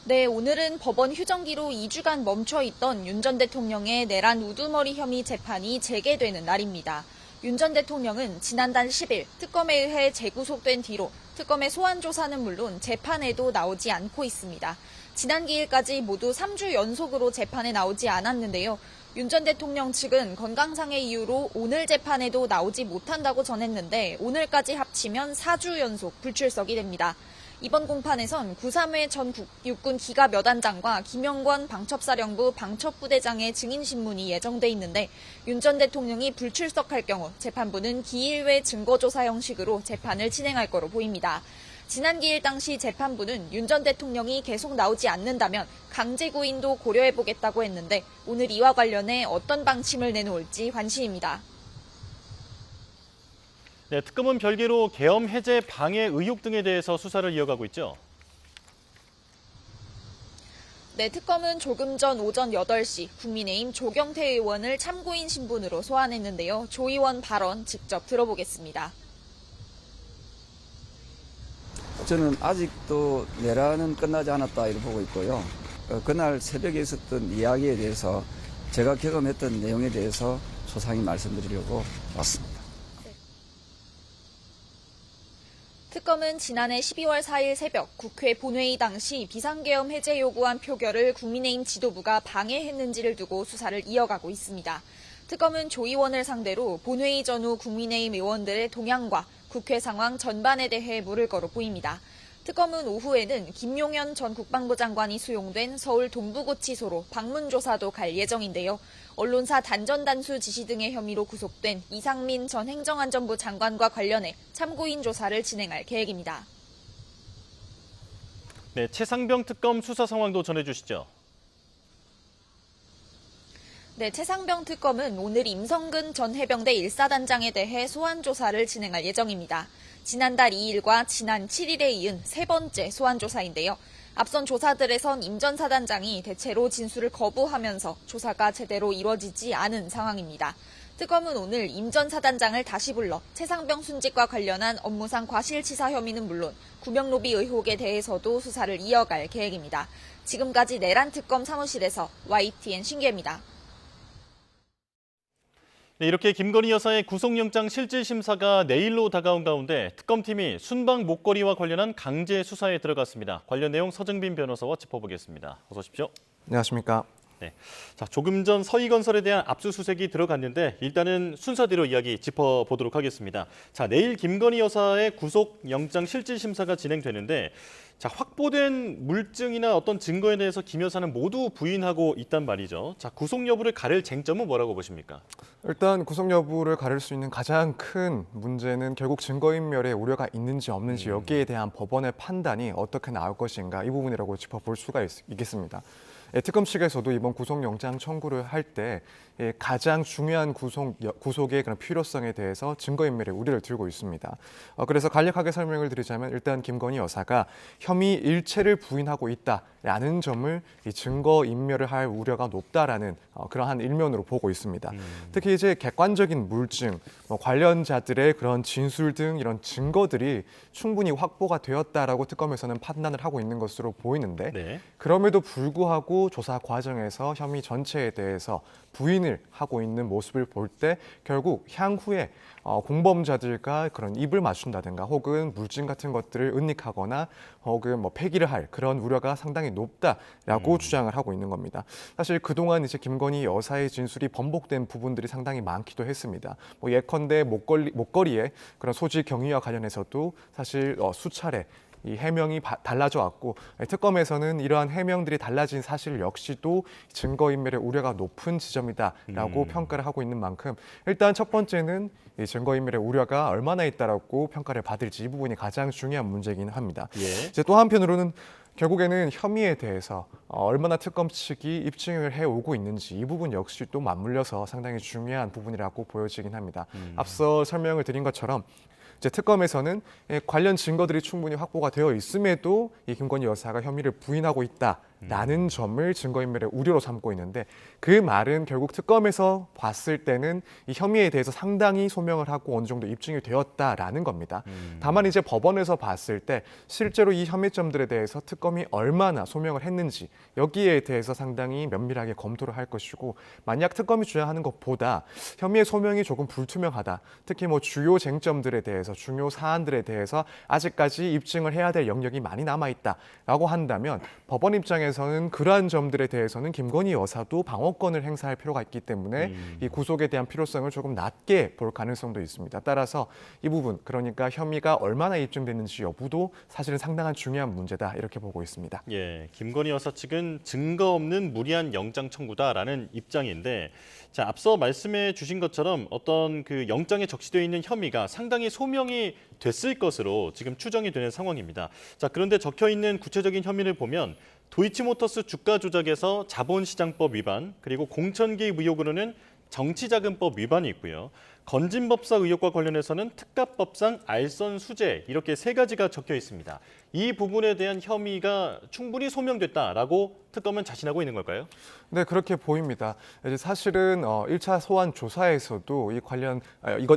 네, 오늘은 법원 휴정기로 2주간 멈춰있던 윤 전 대통령의 내란 우두머리 혐의 재판이 재개되는 날입니다. 윤 전 대통령은 지난달 10일 특검에 의해 재구속된 뒤로 특검의 소환 조사는 물론 재판에도 나오지 않고 있습니다. 지난 기일까지 모두 3주 연속으로 재판에 나오지 않았는데요. 윤 전 대통령 측은 건강상의 이유로 오늘 재판에도 나오지 못한다고 전했는데 오늘까지 합치면 4주 연속 불출석이 됩니다. 이번 공판에선 9.3회 전 육군 기갑여단장과 김영권 방첩사령부 방첩부대장의 증인신문이 예정돼 있는데 윤 전 대통령이 불출석할 경우 재판부는 기일외 증거조사 형식으로 재판을 진행할 거로 보입니다. 지난 기일 당시 재판부는 윤 전 대통령이 계속 나오지 않는다면 강제 구인도 고려해보겠다고 했는데 오늘 이와 관련해 어떤 방침을 내놓을지 관심입니다. 네, 특검은 별개로 계엄 해제 방해 의혹 등에 대해서 수사를 이어가고 있죠. 네, 특검은 조금 전 오전 8시 국민의힘 조경태 의원을 참고인 신분으로 소환했는데요. 조 의원 발언 직접 들어보겠습니다. 저는 아직도 내란은 끝나지 않았다 이렇게 보고 있고요. 그날 새벽에 있었던 이야기에 대해서 제가 경험했던 내용에 대해서 소상히 말씀드리려고 왔습니다. 특검은 지난해 12월 4일 새벽 국회 본회의 당시 비상계엄 해제 요구안 표결을 국민의힘 지도부가 방해했는지를 두고 수사를 이어가고 있습니다. 특검은 조 의원을 상대로 본회의 전후 국민의힘 의원들의 동향과 국회 상황 전반에 대해 물을 거로 보입니다. 특검은 오후에는 김용현 전 국방부 장관이 수용된 서울 동부구치소로 방문조사도 갈 예정인데요. 언론사 단전단수 지시 등의 혐의로 구속된 이상민 전 행정안전부 장관과 관련해 참고인 조사를 진행할 계획입니다. 네, 최상병 특검 수사 상황도 전해주시죠. 네, 최상병 특검은 오늘 임성근 전 해병대 1사단장에 대해 소환 조사를 진행할 예정입니다. 지난달 2일과 지난 7일에 이은 세 번째 소환 조사인데요. 앞선 조사들에선 임 전 사단장이 대체로 진술을 거부하면서 조사가 제대로 이뤄지지 않은 상황입니다. 특검은 오늘 임 전 사단장을 다시 불러 최상병 순직과 관련한 업무상 과실치사 혐의는 물론 구명로비 의혹에 대해서도 수사를 이어갈 계획입니다. 지금까지 내란 특검 사무실에서 YTN 신기입니다. 네, 이렇게 김건희 여사의 구속영장 실질심사가 내일로 다가온 가운데 특검팀이 순방 목걸이와 관련한 강제 수사에 들어갔습니다. 관련 내용 서정빈 변호사와 짚어보겠습니다. 어서 오십시오. 안녕하십니까. 네, 자, 조금 전 서희건설에 대한 압수수색이 들어갔는데 일단은 순서대로 이야기 짚어보도록 하겠습니다. 자, 내일 김건희 여사의 구속영장 실질심사가 진행되는데 자, 확보된 물증이나 어떤 증거에 대해서 김 여사는 모두 부인하고 있단 말이죠. 자, 구속 여부를 가릴 쟁점은 뭐라고 보십니까? 일단 구속 여부를 가릴 수 있는 가장 큰 문제는 결국 증거인멸에 우려가 있는지 없는지 여기에 대한 법원의 판단이 어떻게 나올 것인가 이 부분이라고 짚어볼 수가 있겠습니다. 특검 측에서도 이번 구속영장 청구를 할 때 가장 중요한 구속의 그런 필요성에 대해서 증거인멸의 우려를 들고 있습니다. 그래서 간략하게 설명을 드리자면 일단 김건희 여사가 혐의 일체를 부인하고 있다라는 점을 이 증거인멸을 할 우려가 높다라는 그러한 일면으로 보고 있습니다. 특히 이제 객관적인 물증, 관련자들의 그런 진술 등 이런 증거들이 충분히 확보가 되었다라고 특검에서는 판단을 하고 있는 것으로 보이는데 네. 그럼에도 불구하고 조사 과정에서 혐의 전체에 대해서 부인을 하고 있는 모습을 볼 때 결국 향후에 공범자들과 그런 입을 맞춘다든가 혹은 물증 같은 것들을 은닉하거나 혹은 폐기를 할 그런 우려가 상당히 높다라고 주장을 하고 있는 겁니다. 사실 그동안 이제 김건희 여사의 진술이 번복된 부분들이 상당히 많기도 했습니다. 예컨대 목걸이의 그런 소지 경위와 관련해서도 사실 수차례 이 해명이 달라져 왔고 특검에서는 이러한 해명들이 달라진 사실 역시도 증거인멸의 우려가 높은 지점이다라고 평가를 하고 있는 만큼 일단 첫 번째는 이 증거인멸의 우려가 얼마나 있다라고 평가를 받을지 이 부분이 가장 중요한 문제이긴 합니다. 예. 이제 또 한편으로는 결국에는 혐의에 대해서 얼마나 특검 측이 입증을 해오고 있는지 이 부분 역시 또 맞물려서 상당히 중요한 부분이라고 보여지긴 합니다. 앞서 설명을 드린 것처럼 이제 특검에서는 관련 증거들이 충분히 확보가 되어 있음에도 이 김건희 여사가 혐의를 부인하고 있다라는 점을 증거인멸의 우려로 삼고 있는데 그 말은 결국 특검에서 봤을 때는 이 혐의에 대해서 상당히 소명을 하고 어느 정도 입증이 되었다라는 겁니다. 다만 이제 법원에서 봤을 때 실제로 이 혐의점들에 대해서 특검이 얼마나 소명을 했는지 여기에 대해서 상당히 면밀하게 검토를 할 것이고 만약 특검이 주장하는 것보다 혐의의 소명이 조금 불투명하다. 특히 주요 쟁점들에 대해서 중요 사안들에 대해서 아직까지 입증을 해야 될 영역이 많이 남아있다라고 한다면 법원 입장에서 입장에서는 그러한 점들에 대해서는 김건희 여사도 방어권을 행사할 필요가 있기 때문에 이 구속에 대한 필요성을 조금 낮게 볼 가능성도 있습니다. 따라서 이 부분, 그러니까 혐의가 얼마나 입증됐는지 여부도 사실은 상당한 중요한 문제다 이렇게 보고 있습니다. 예, 김건희 여사 측은 증거 없는 무리한 영장 청구다라는 입장인데, 자, 앞서 말씀해 주신 것처럼 어떤 그 영장에 적시되어 있는 혐의가 상당히 소명이 됐을 것으로 지금 추정이 되는 상황입니다. 자, 그런데 적혀 있는 구체적인 혐의를 보면 도이치모터스 주가 조작에서 자본시장법 위반, 그리고 공천 개입 의혹으로는 정치자금법 위반이 있고요. 건진법사 의혹과 관련해서는 특가법상 알선 수재, 이렇게 3가지가 적혀 있습니다. 이 부분에 대한 혐의가 충분히 소명됐다라고 특검은 자신하고 있는 걸까요? 네, 그렇게 보입니다. 이제 사실은 1차 소환 조사에서도 이 관련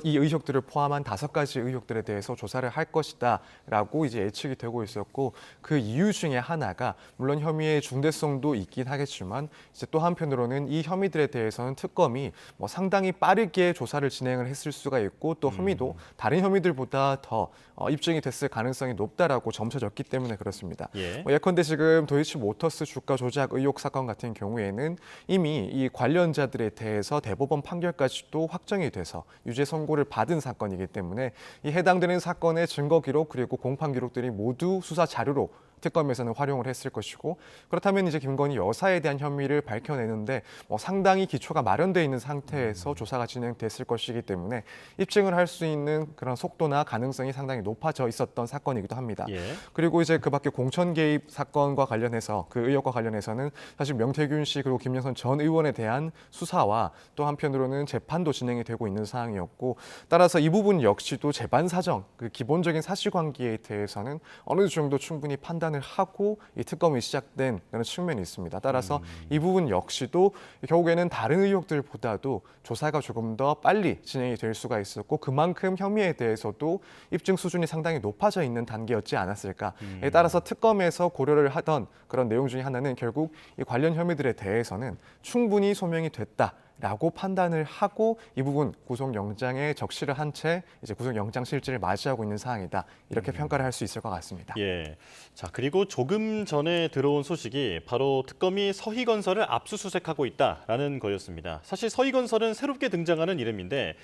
이 의혹들을 포함한 5가지 의혹들에 대해서 조사를 할 것이다라고 이제 예측이 되고 있었고, 그 이유 중에 하나가 물론 혐의의 중대성도 있긴 하겠지만 이제 또 한편으로는 이 혐의들에 대해서는 특검이 뭐 상당히 빠르게 조사를 진행을 했을 수가 있고, 또 혐의도 다른 혐의들보다 더 입증이 됐을 가능성이 높다라고 점쳐졌기 때문에 그렇습니다. 예컨대 지금 도이치모터스 주가 조작 의혹 사건 같은 경우에는 이미 이 관련자들에 대해서 대법원 판결까지도 확정이 돼서 유죄 선고를 받은 사건이기 때문에 이 해당되는 사건의 증거 기록 그리고 공판 기록들이 모두 수사 자료로 특검에서는 활용을 했을 것이고, 그렇다면 이제 김건희 여사에 대한 혐의를 밝혀내는데 상당히 기초가 마련되어 있는 상태에서 조사가 진행됐을 것이기 때문에 입증을 할 수 있는 그런 속도나 가능성이 상당히 높아져 있었던 사건이기도 합니다. 그리고 이제 그 밖에 공천 개입 사건과 관련해서, 그 의혹과 관련해서는 사실 명태균 씨 그리고 김영선 전 의원에 대한 수사와 또 한편으로는 재판도 진행이 되고 있는 상황이었고, 따라서 이 부분 역시도 재반 사정, 그 기본적인 사실관계에 대해서는 어느 정도 충분히 판단을 하고 이 특검이 시작된 그런 측면이 있습니다. 따라서 이 부분 역시도 결국에는 다른 의혹들보다도 조사가 조금 더 빨리 진행이 될 수가 있었고, 그만큼 혐의에 대해서도 입증 수준이 상당히 높아져 있는 단계였지 않았을까에 따라서 특검에서 고려를 하던 그런 내용 중에 하나는 결국 이 관련 혐의들에 대해서는 충분히 소명이 됐다라고 판단을 하고 이 부분 구속영장에 적시를 한 채 이제 구속영장 실질을 맞이하고 있는 상황이다, 이렇게 평가를 할 수 있을 것 같습니다. 예. 자, 그리고 조금 전에 들어온 소식이 바로 특검이 서희건설을 압수수색하고 있다라는 거였습니다. 사실 서희건설은 새롭게 등장하는 이름인데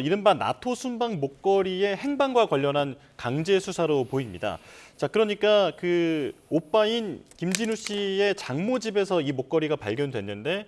이른바 나토 순방 목걸이의 행방과 관련한 강제 수사로 보입니다. 자, 그러니까 그 오빠인 김진우 씨의 장모 집에서 이 목걸이가 발견됐는데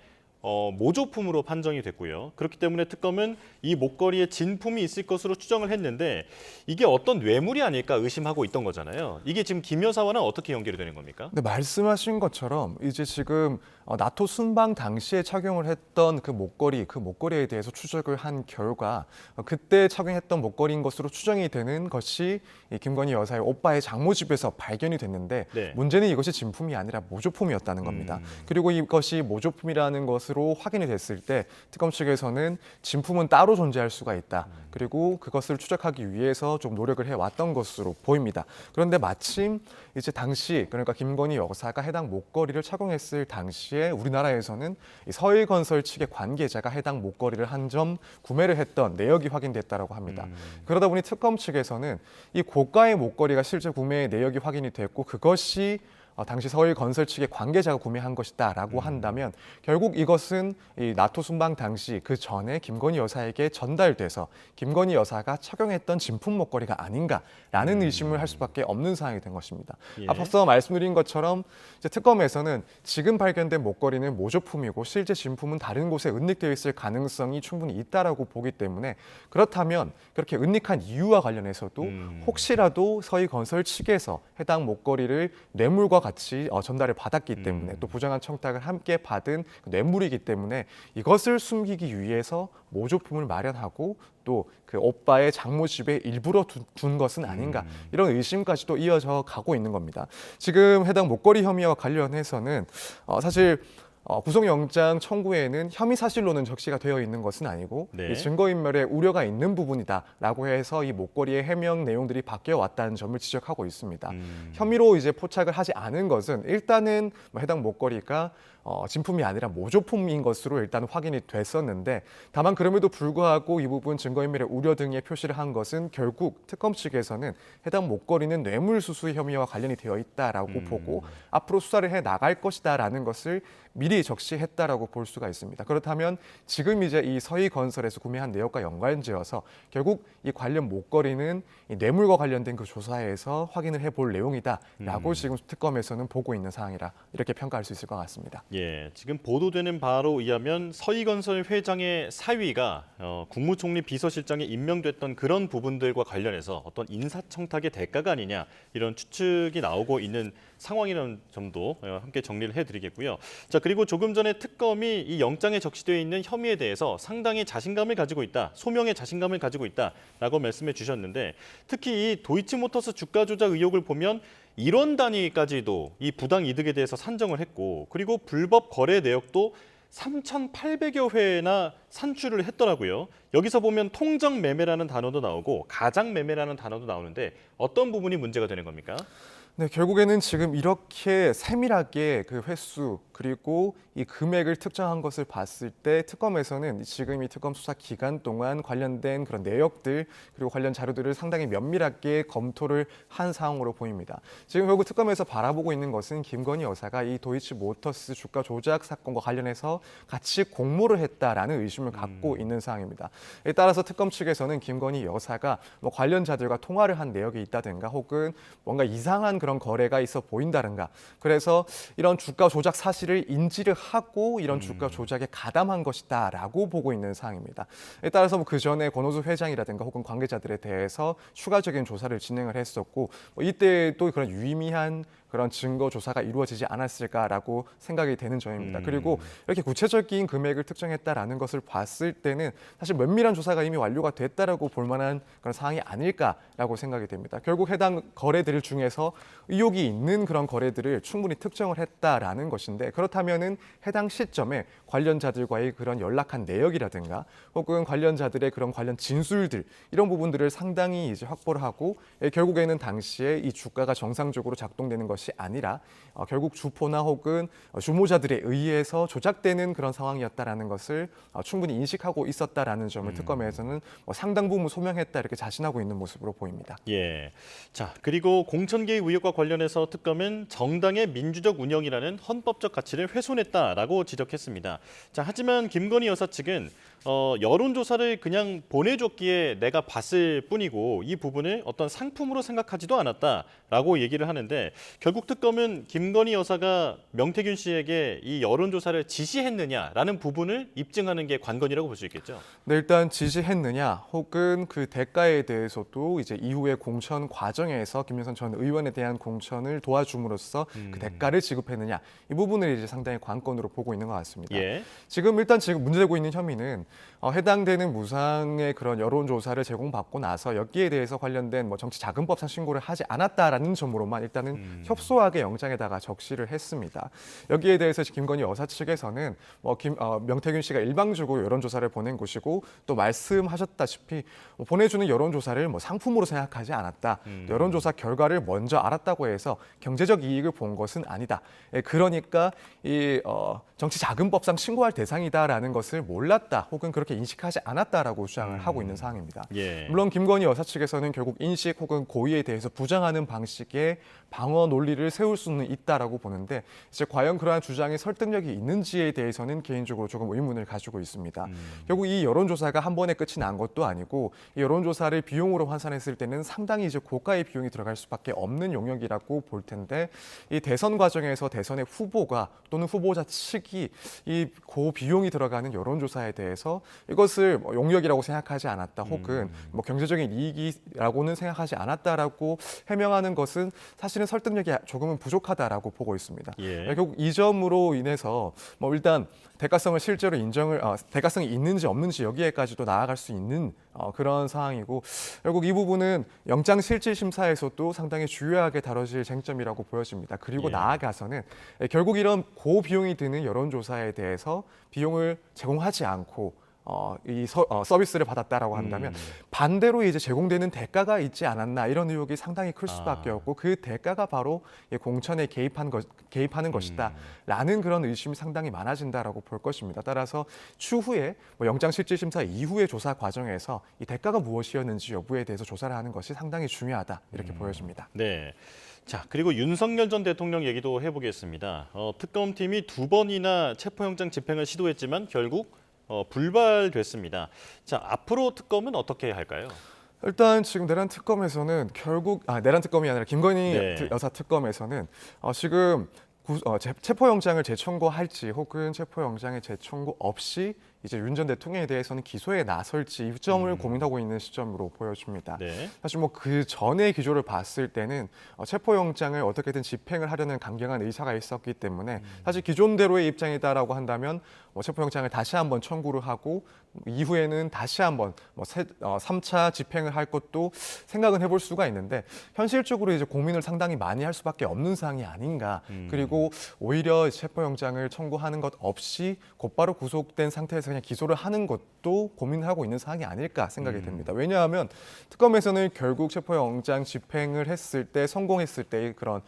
모조품으로 판정이 됐고요. 그렇기 때문에 특검은 이 목걸이에 진품이 있을 것으로 추정을 했는데 이게 어떤 뇌물이 아닐까 의심하고 있던 거잖아요. 이게 지금 김 여사와는 어떻게 연결이 되는 겁니까? 네, 말씀하신 것처럼 이제 지금 나토 순방 당시에 착용을 했던 그 목걸이에 대해서 추적을 한 결과 그때 착용했던 목걸이인 것으로 추정이 되는 것이 이 김건희 여사의 오빠의 장모 집에서 발견이 됐는데, 문제는 이것이 진품이 아니라 모조품이었다는 겁니다. 그리고 이것이 모조품이라는 것으로 확인이 됐을 때 특검 측에서는 진품은 따로 존재할 수가 있다. 그리고 그것을 추적하기 위해서 좀 노력을 해왔던 것으로 보입니다. 그런데 마침 이제 당시, 그러니까 김건희 여사가 해당 목걸이를 착용했을 당시에 우리나라에서는 이 서일건설 측의 관계자가 해당 목걸이를 한 점 구매를 했던 내역이 확인됐다고 합니다. 그러다 보니 특검 측에서는 이 고가의 목걸이가 실제 구매 내역이 확인이 됐고, 그것이 당시 서울건설 측의 관계자가 구매한 것이다라고 한다면 결국 이것은 이 나토 순방 당시 그 전에 김건희 여사에게 전달돼서 김건희 여사가 착용했던 진품 목걸이가 아닌가라는 의심을 할 수밖에 없는 상황이 된 것입니다. 앞서 말씀드린 것처럼 이제 특검에서는 지금 발견된 목걸이는 모조품이고 실제 진품은 다른 곳에 은닉되어 있을 가능성이 충분히 있다라고 보기 때문에, 그렇다면 그렇게 은닉한 이유와 관련해서도 혹시라도 서희건설 측에서 해당 목걸이를 뇌물과 같이 전달을 받았기 때문에, 또 부정한 청탁을 함께 받은 뇌물이기 때문에 이것을 숨기기 위해서 모조품을 마련하고 또 그 오빠의 장모 집에 일부러 둔 것은 아닌가, 이런 의심까지도 이어져 가고 있는 겁니다. 지금 해당 목걸이 혐의와 관련해서는 사실 구속영장 청구에는 혐의 사실로는 적시가 되어 있는 것은 아니고 네. 이 증거인멸에 우려가 있는 부분이다라고 해서 이 목걸이의 해명 내용들이 바뀌어 왔다는 점을 지적하고 있습니다. 혐의로 이제 포착을 하지 않은 것은 일단은 해당 목걸이가 진품이 아니라 모조품인 것으로 일단 확인이 됐었는데 다만 그럼에도 불구하고 이 부분 증거인멸의 우려 등의 표시를 한 것은 결국 특검 측에서는 해당 목걸이는 뇌물수수 혐의와 관련이 되어 있다라고 보고 앞으로 수사를 해 나갈 것이다라는 것을 미리 적시했다라고 볼 수가 있습니다. 그렇다면 지금 이제 이 서희건설에서 구매한 내역과 연관지어서 결국 이 관련 목걸이는 이 뇌물과 관련된 그 조사에서 확인을 해볼 내용이다라고 지금 특검에서는 보고 있는 상황이라 이렇게 평가할 수 있을 것 같습니다. 예, 지금 보도되는 바로 의하면 서희건설 회장의 사위가 국무총리 비서실장에 임명됐던 그런 부분들과 관련해서 어떤 인사청탁의 대가가 아니냐 이런 추측이 나오고 있는 상황이라는 점도 함께 정리를 해드리겠고요. 자, 그리고 조금 전에 특검이 이 영장에 적시되어 있는 혐의에 대해서 상당히 자신감을 가지고 있다, 소명의 자신감을 가지고 있다라고 말씀해 주셨는데 특히 이 도이치모터스 주가 조작 의혹을 보면 1원 단위까지도 이 부당 이득에 대해서 산정을 했고 그리고 불법 거래 내역도 3,800여 회나 산출을 했더라고요. 여기서 보면 통정 매매라는 단어도 나오고 가장 매매라는 단어도 나오는데 어떤 부분이 문제가 되는 겁니까? 네, 결국에는 지금 이렇게 세밀하게 그 횟수 그리고 이 금액을 특정한 것을 봤을 때 특검에서는 지금 이 특검 수사 기간 동안 관련된 그런 내역들 그리고 관련 자료들을 상당히 면밀하게 검토를 한 상황으로 보입니다. 지금 결국 특검에서 바라보고 있는 것은 김건희 여사가 이 도이치모터스 주가 조작 사건과 관련해서 같이 공모를 했다라는 의심을 갖고 있는 상황입니다. 에 따라서 특검 측에서는 김건희 여사가 뭐 관련자들과 통화를 한 내역이 있다든가 혹은 뭔가 이상한 그런 거래가 있어 보인다든가 그래서 이런 주가 조작 사실을 인지를 하고 이런 주가 조작에 가담한 것이다라고 보고 있는 상황입니다. 에 따라서 그 전에 권오수 회장이라든가 혹은 관계자들에 대해서 추가적인 조사를 진행을 했었고 이때 또 그런 유의미한 그런 증거 조사가 이루어지지 않았을까라고 생각이 되는 점입니다. 그리고 이렇게 구체적인 금액을 특정했다라는 것을 봤을 때는 사실 면밀한 조사가 이미 완료가 됐다라고 볼 만한 그런 사항이 아닐까라고 생각이 됩니다. 결국 해당 거래들 중에서 의혹이 있는 그런 거래들을 충분히 특정을 했다라는 것인데 그렇다면은 해당 시점에 관련자들과의 그런 연락한 내역이라든가 혹은 관련자들의 그런 관련 진술들 이런 부분들을 상당히 이제 확보를 하고 결국에는 당시에 이 주가가 정상적으로 작동되는 것이 아니라 결국 주포나 혹은 주모자들에 의해서 조작되는 그런 상황이었다라는 것을 충분히 인식하고 있었다라는 점을 특검에서는 상당 부분 소명했다 이렇게 자신하고 있는 모습으로 보입니다. 예. 자, 그리고 공천계의 의혹과 관련해서 특검은 정당의 민주적 운영이라는 헌법적 가치를 훼손했다라고 지적했습니다. 자, 하지만 김건희 여사 측은 여론조사를 그냥 보내줬기에 내가 봤을 뿐이고 이 부분을 어떤 상품으로 생각하지도 않았다라고 얘기를 하는데 결국 특검은 김건희 여사가 명태균 씨에게 이 여론조사를 지시했느냐라는 부분을 입증하는 게 관건이라고 볼 수 있겠죠. 네, 일단 지시했느냐 혹은 그 대가에 대해서도 이제 이후의 공천 과정에서 김영선 전 의원에 대한 공천을 도와줌으로써 그 대가를 지급했느냐 이 부분을 이제 상당히 관건으로 보고 있는 것 같습니다. 예. 지금 문제되고 있는 혐의는 해당되는 무상의 그런 여론조사를 제공받고 나서 여기에 대해서 관련된 정치자금법상 신고를 하지 않았다라는 점으로만 일단은 협소하게 영장에다가 적시를 했습니다. 여기에 대해서 김건희 여사 측에서는 명태균 씨가 일방적으로 여론조사를 보낸 것이고 또 말씀하셨다시피 보내주는 여론조사를 상품으로 생각하지 않았다. 여론조사 결과를 먼저 알았다고 해서 경제적 이익을 본 것은 아니다. 그러니까 이 정치자금법상 신고할 대상이다라는 것을 몰랐다 혹은 그렇게 인식하지 않았다라고 주장을 하고 있는 상황입니다. 예. 물론 김건희 여사 측에서는 결국 인식 혹은 고의에 대해서 부정하는 방식의 방어 논리를 세울 수는 있다라고 보는데 이제 과연 그러한 주장이 설득력이 있는지에 대해서는 개인적으로 조금 의문을 가지고 있습니다. 결국 이 여론조사가 한 번에 끝이 난 것도 아니고 이 여론조사를 비용으로 환산했을 때는 상당히 이제 고가의 비용이 들어갈 수밖에 없는 영역이라고 볼 텐데 이 대선 과정에서 대선의 후보가 또는 후보자 측이 이 고비용이 들어가는 여론조사에 대해서 이것을 용역이라고 생각하지 않았다 혹은 경제적인 이익이라고는 생각하지 않았다라고 해명하는 것은 사실은 설득력이 조금은 부족하다라고 보고 있습니다. 예. 결국 이 점으로 인해서 일단 대가성을 실제로 대가성이 있는지 없는지 여기에까지도 나아갈 수 있는 그런 상황이고 결국 이 부분은 영장실질심사에서도 상당히 주요하게 다뤄질 쟁점이라고 보여집니다. 그리고 예. 나아가서는 결국 이런 고비용이 드는 여론조사에 대해서 비용을 제공하지 않고 서비스를 받았다라고 한다면 반대로 이제 제공되는 대가가 있지 않았나 이런 의혹이 상당히 클 수밖에 없고 그 대가가 바로 공천에 개입하는 것이다라는 그런 의심이 상당히 많아진다라고 볼 것입니다. 따라서 추후에 영장실질심사 이후의 조사 과정에서 이 대가가 무엇이었는지 여부에 대해서 조사를 하는 것이 상당히 중요하다 이렇게 보여집니다. 네. 자, 그리고 윤석열 전 대통령 얘기도 해보겠습니다. 특검팀이 2번이나 체포영장 집행을 시도했지만 결국 불발됐습니다. 자, 앞으로 특검은 어떻게 할까요? 일단 지금 내란 특검에서는 결국 내란 특검이 아니라 김건희 여사 특검에서는 지금 체포영장을 재청구할지 혹은 체포영장의 재청구 없이 이제 윤 전 대통령에 대해서는 기소에 나설지 이 점을 고민하고 있는 시점으로 보여집니다. 네. 사실 뭐 그 전의 기조를 봤을 때는 체포영장을 어떻게든 집행을 하려는 강경한 의사가 있었기 때문에 사실 기존대로의 입장이다라고 한다면 체포영장을 다시 한번 청구를 하고 이후에는 다시 한번 3차 집행을 할 것도 생각은 해볼 수가 있는데 현실적으로 이제 고민을 상당히 많이 할 수밖에 없는 사항이 아닌가. 그리고 오히려 체포영장을 청구하는 것 없이 곧바로 구속된 상태에서 그냥 기소를 하는 것도 고민하고 있는 사항이 아닐까 생각이 됩니다. 왜냐하면 특검에서는 결국 체포영장 집행을 했을 때 성공했을 때의 그런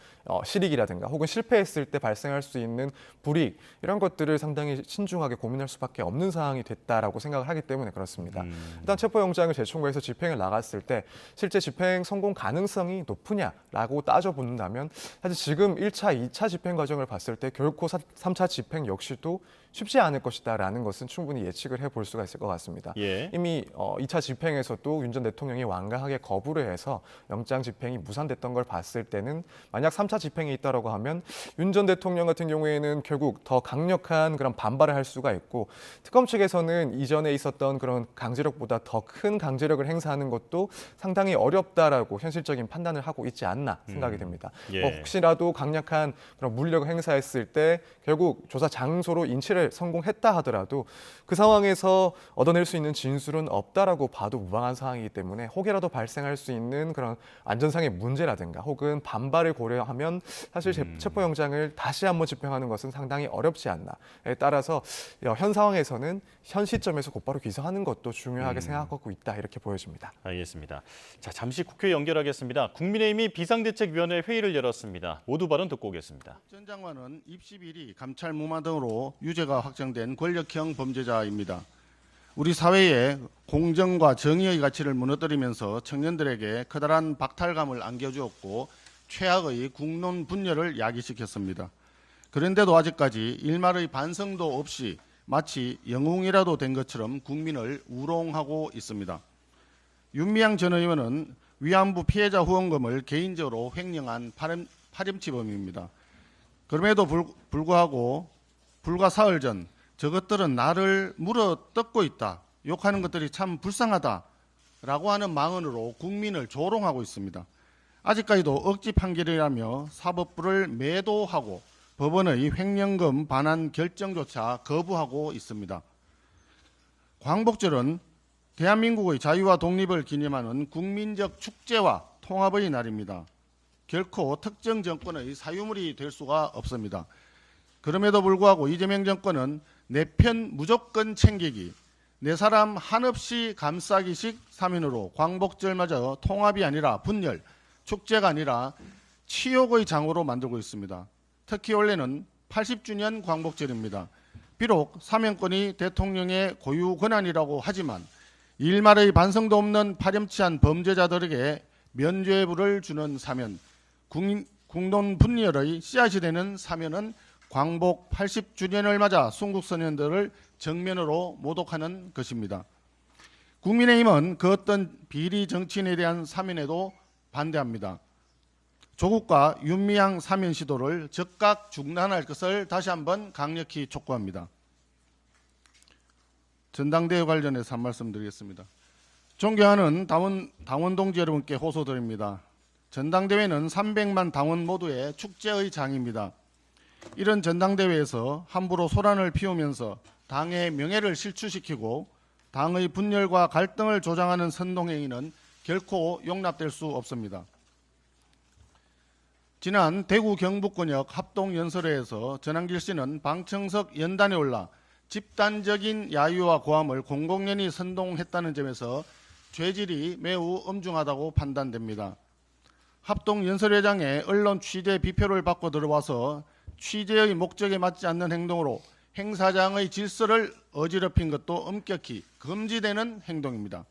실익이라든가 혹은 실패했을 때 발생할 수 있는 불이익 이런 것들을 상당히 신중하게 고민할 수밖에 없는 상황이 됐다라고 생각을 하기 때문에 그렇습니다. 일단 체포영장을 재청구해서 집행을 나갔을 때 실제 집행 성공 가능성이 높으냐라고 따져본다면 사실 지금 1차, 2차 집행 과정을 봤을 때 결코 3차 집행 역시도 쉽지 않을 것이다라는 것은 충분히 예측을 해볼 수가 있을 것 같습니다. 예. 이미 2차 집행에서도 윤 전 대통령이 완강하게 거부를 해서 영장 집행이 무산됐던 걸 봤을 때는 만약 3차 집행이 있다라고 하면 윤 전 대통령 같은 경우에는 결국 더 강력한 그런 반발을 할 수가 있고 특검 측에서는 이전에 있었던 그런 강제력보다 더 큰 강제력을 행사하는 것도 상당히 어렵다라고 현실적인 판단을 하고 있지 않나 생각이 됩니다. 예. 혹시라도 강력한 그런 물력을 행사했을 때 결국 조사 장소로 인치를 성공했다 하더라도 그 상황에서 얻어낼 수 있는 진술은 없다라고 봐도 무방한 상황이기 때문에 혹이라도 발생할 수 있는 그런 안전상의 문제라든가 혹은 반발을 고려하면 사실 체포영장을 다시 한번 집행하는 것은 상당히 어렵지 않나에 따라서 현 상황에서는 현 시점에서 곧바로 기소하는 것도 중요하게 생각하고 있다 이렇게 보여집니다. 알겠습니다. 자, 잠시 국회 연결하겠습니다. 국민의힘이 비상대책위원회 회의를 열었습니다. 모두 발언 듣고 오겠습니다. 전 장관은 입시 비리, 감찰 무마 등으로 유죄가 확정된 권력형 범죄자입니다. 우리 사회의 공정과 정의의 가치를 무너뜨리면서 청년들에게 커다란 박탈감을 안겨주었고 최악의 국론 분열을 야기시켰습니다. 그런데도 아직까지 일말의 반성도 없이 마치 영웅이라도 된 것처럼 국민을 우롱하고 있습니다. 윤미향 전 의원은 위안부 피해자 후원금을 개인적으로 횡령한 파렴치범입니다. 그럼에도 불구하고 불과 사흘 전 저것들은 나를 물어뜯고 있다, 욕하는 것들이 참 불쌍하다라고 하는 망언으로 국민을 조롱하고 있습니다. 아직까지도 억지 판결이라며 사법부를 매도하고 법원의 횡령금 반환 결정조차 거부하고 있습니다. 광복절은 대한민국의 자유와 독립을 기념하는 국민적 축제와 통합의 날입니다. 결코 특정 정권의 사유물이 될 수가 없습니다. 그럼에도 불구하고 이재명 정권은 내 편 무조건 챙기기, 내 사람 한없이 감싸기식 사면으로 광복절마저 통합이 아니라 분열, 축제가 아니라 치욕의 장으로 만들고 있습니다. 특히 올해는 80주년 광복절입니다. 비록 사면권이 대통령의 고유 권한이라고 하지만 일말의 반성도 없는 파렴치한 범죄자들에게 면죄부를 주는 사면, 국론 분열의 씨앗이 되는 사면은 광복 80주년을 맞아 순국선연들을 정면으로 모독하는 것입니다. 국민의힘은 그 어떤 비리 정치인에 대한 사면에도 반대합니다. 조국과 윤미향 사면 시도를 즉각 중단할 것을 다시 한번 강력히 촉구합니다. 전당대회 관련해서 한 말씀 드리겠습니다. 존경하는 당원 동지 여러분께 호소드립니다. 전당대회는 300만 당원 모두의 축제의 장입니다. 이런 전당대회에서 함부로 소란을 피우면서 당의 명예를 실추시키고 당의 분열과 갈등을 조장하는 선동행위는 결코 용납될 수 없습니다. 지난 대구 경북권역 합동연설회에서 전한길 씨는 방청석 연단에 올라 집단적인 야유와 고함을 공공연히 선동했다는 점에서 죄질이 매우 엄중하다고 판단됩니다. 합동연설회장에 언론 취재 비표를 받고 들어와서 취재의 목적에 맞지 않는 행동으로 행사장의 질서를 어지럽힌 것도 엄격히 금지되는 행동입니다.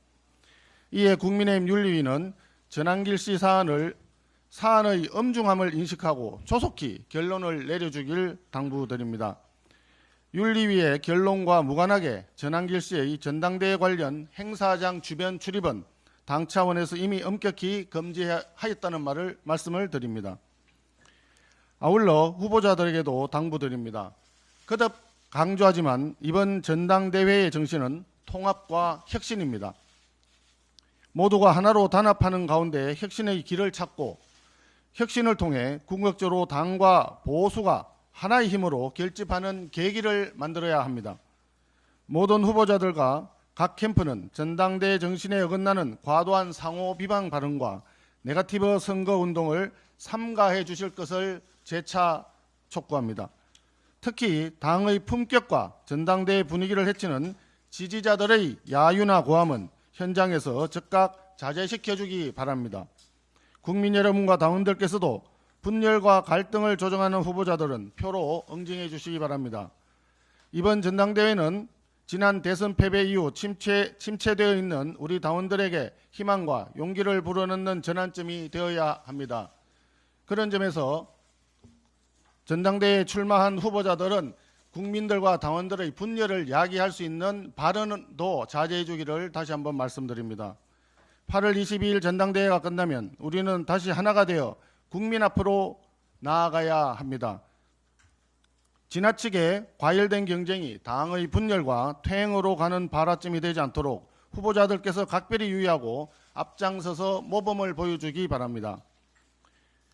이에 국민의힘 윤리위는 전한길 씨 사안의 엄중함을 인식하고 조속히 결론을 내려주길 당부드립니다. 윤리위의 결론과 무관하게 전한길 씨의 전당대회 관련 행사장 주변 출입은 당 차원에서 이미 엄격히 금지하였다는 말씀을 드립니다. 아울러 후보자들에게도 당부드립니다. 거듭 강조하지만 이번 전당대회의 정신은 통합과 혁신입니다. 모두가 하나로 단합하는 가운데 혁신의 길을 찾고 혁신을 통해 궁극적으로 당과 보수가 하나의 힘으로 결집하는 계기를 만들어야 합니다. 모든 후보자들과 각 캠프는 전당대회 정신에 어긋나는 과도한 상호 비방 발언과 네거티브 선거 운동을 삼가해 주실 것을 재차 촉구합니다. 특히 당의 품격과 전당대회 분위기를 해치는 지지자들의 야유나 고함은 현장에서 즉각 자제시켜주기 바랍니다. 국민 여러분과 당원들께서도 분열과 갈등을 조정하는 후보자들은 표로 응징해 주시기 바랍니다. 이번 전당대회는 지난 대선 패배 이후 침체되어 있는 우리 당원들에게 희망과 용기를 불어넣는 전환점이 되어야 합니다. 그런 점에서 전당대회에 출마한 후보자들은 국민들과 당원들의 분열을 야기할 수 있는 발언도 자제해 주기를 다시 한번 말씀드립니다. 8월 22일 전당대회가 끝나면 우리는 다시 하나가 되어 국민 앞으로 나아가야 합니다. 지나치게 과열된 경쟁이 당의 분열과 퇴행으로 가는 발화점이 되지 않도록 후보자들께서 각별히 유의하고 앞장서서 모범을 보여주기 바랍니다.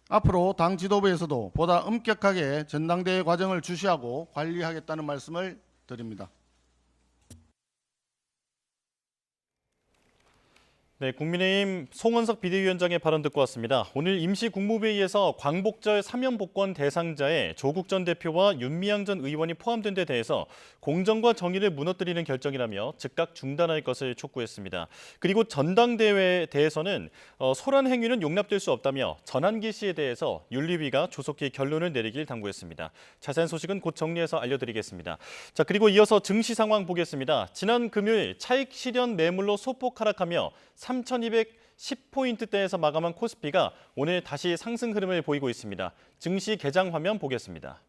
앞으로 당 지도부에서도 보다 엄격하게 전당대회 과정을 주시하고 관리하겠다는 말씀을 드립니다. 네, 국민의힘 송원석 비대위원장의 발언 듣고 왔습니다. 오늘 임시국무회의에서 광복절 사면복권 대상자에 조국 전 대표와 윤미향 전 의원이 포함된 데 대해서 공정과 정의를 무너뜨리는 결정이라며 즉각 중단할 것을 촉구했습니다. 그리고 전당대회에 대해서는 소란 행위는 용납될 수 없다며 전한길 씨에 대해서 윤리위가 조속히 결론을 내리길 당부했습니다. 자세한 소식은 곧 정리해서 알려드리겠습니다. 자, 그리고 이어서 증시 상황 보겠습니다. 지난 금요일 차익 실현 매물로 소폭 하락하며 3,210포인트대에서 마감한 코스피가 오늘 다시 상승 흐름을 보이고 있습니다. 증시 개장 화면 보겠습니다.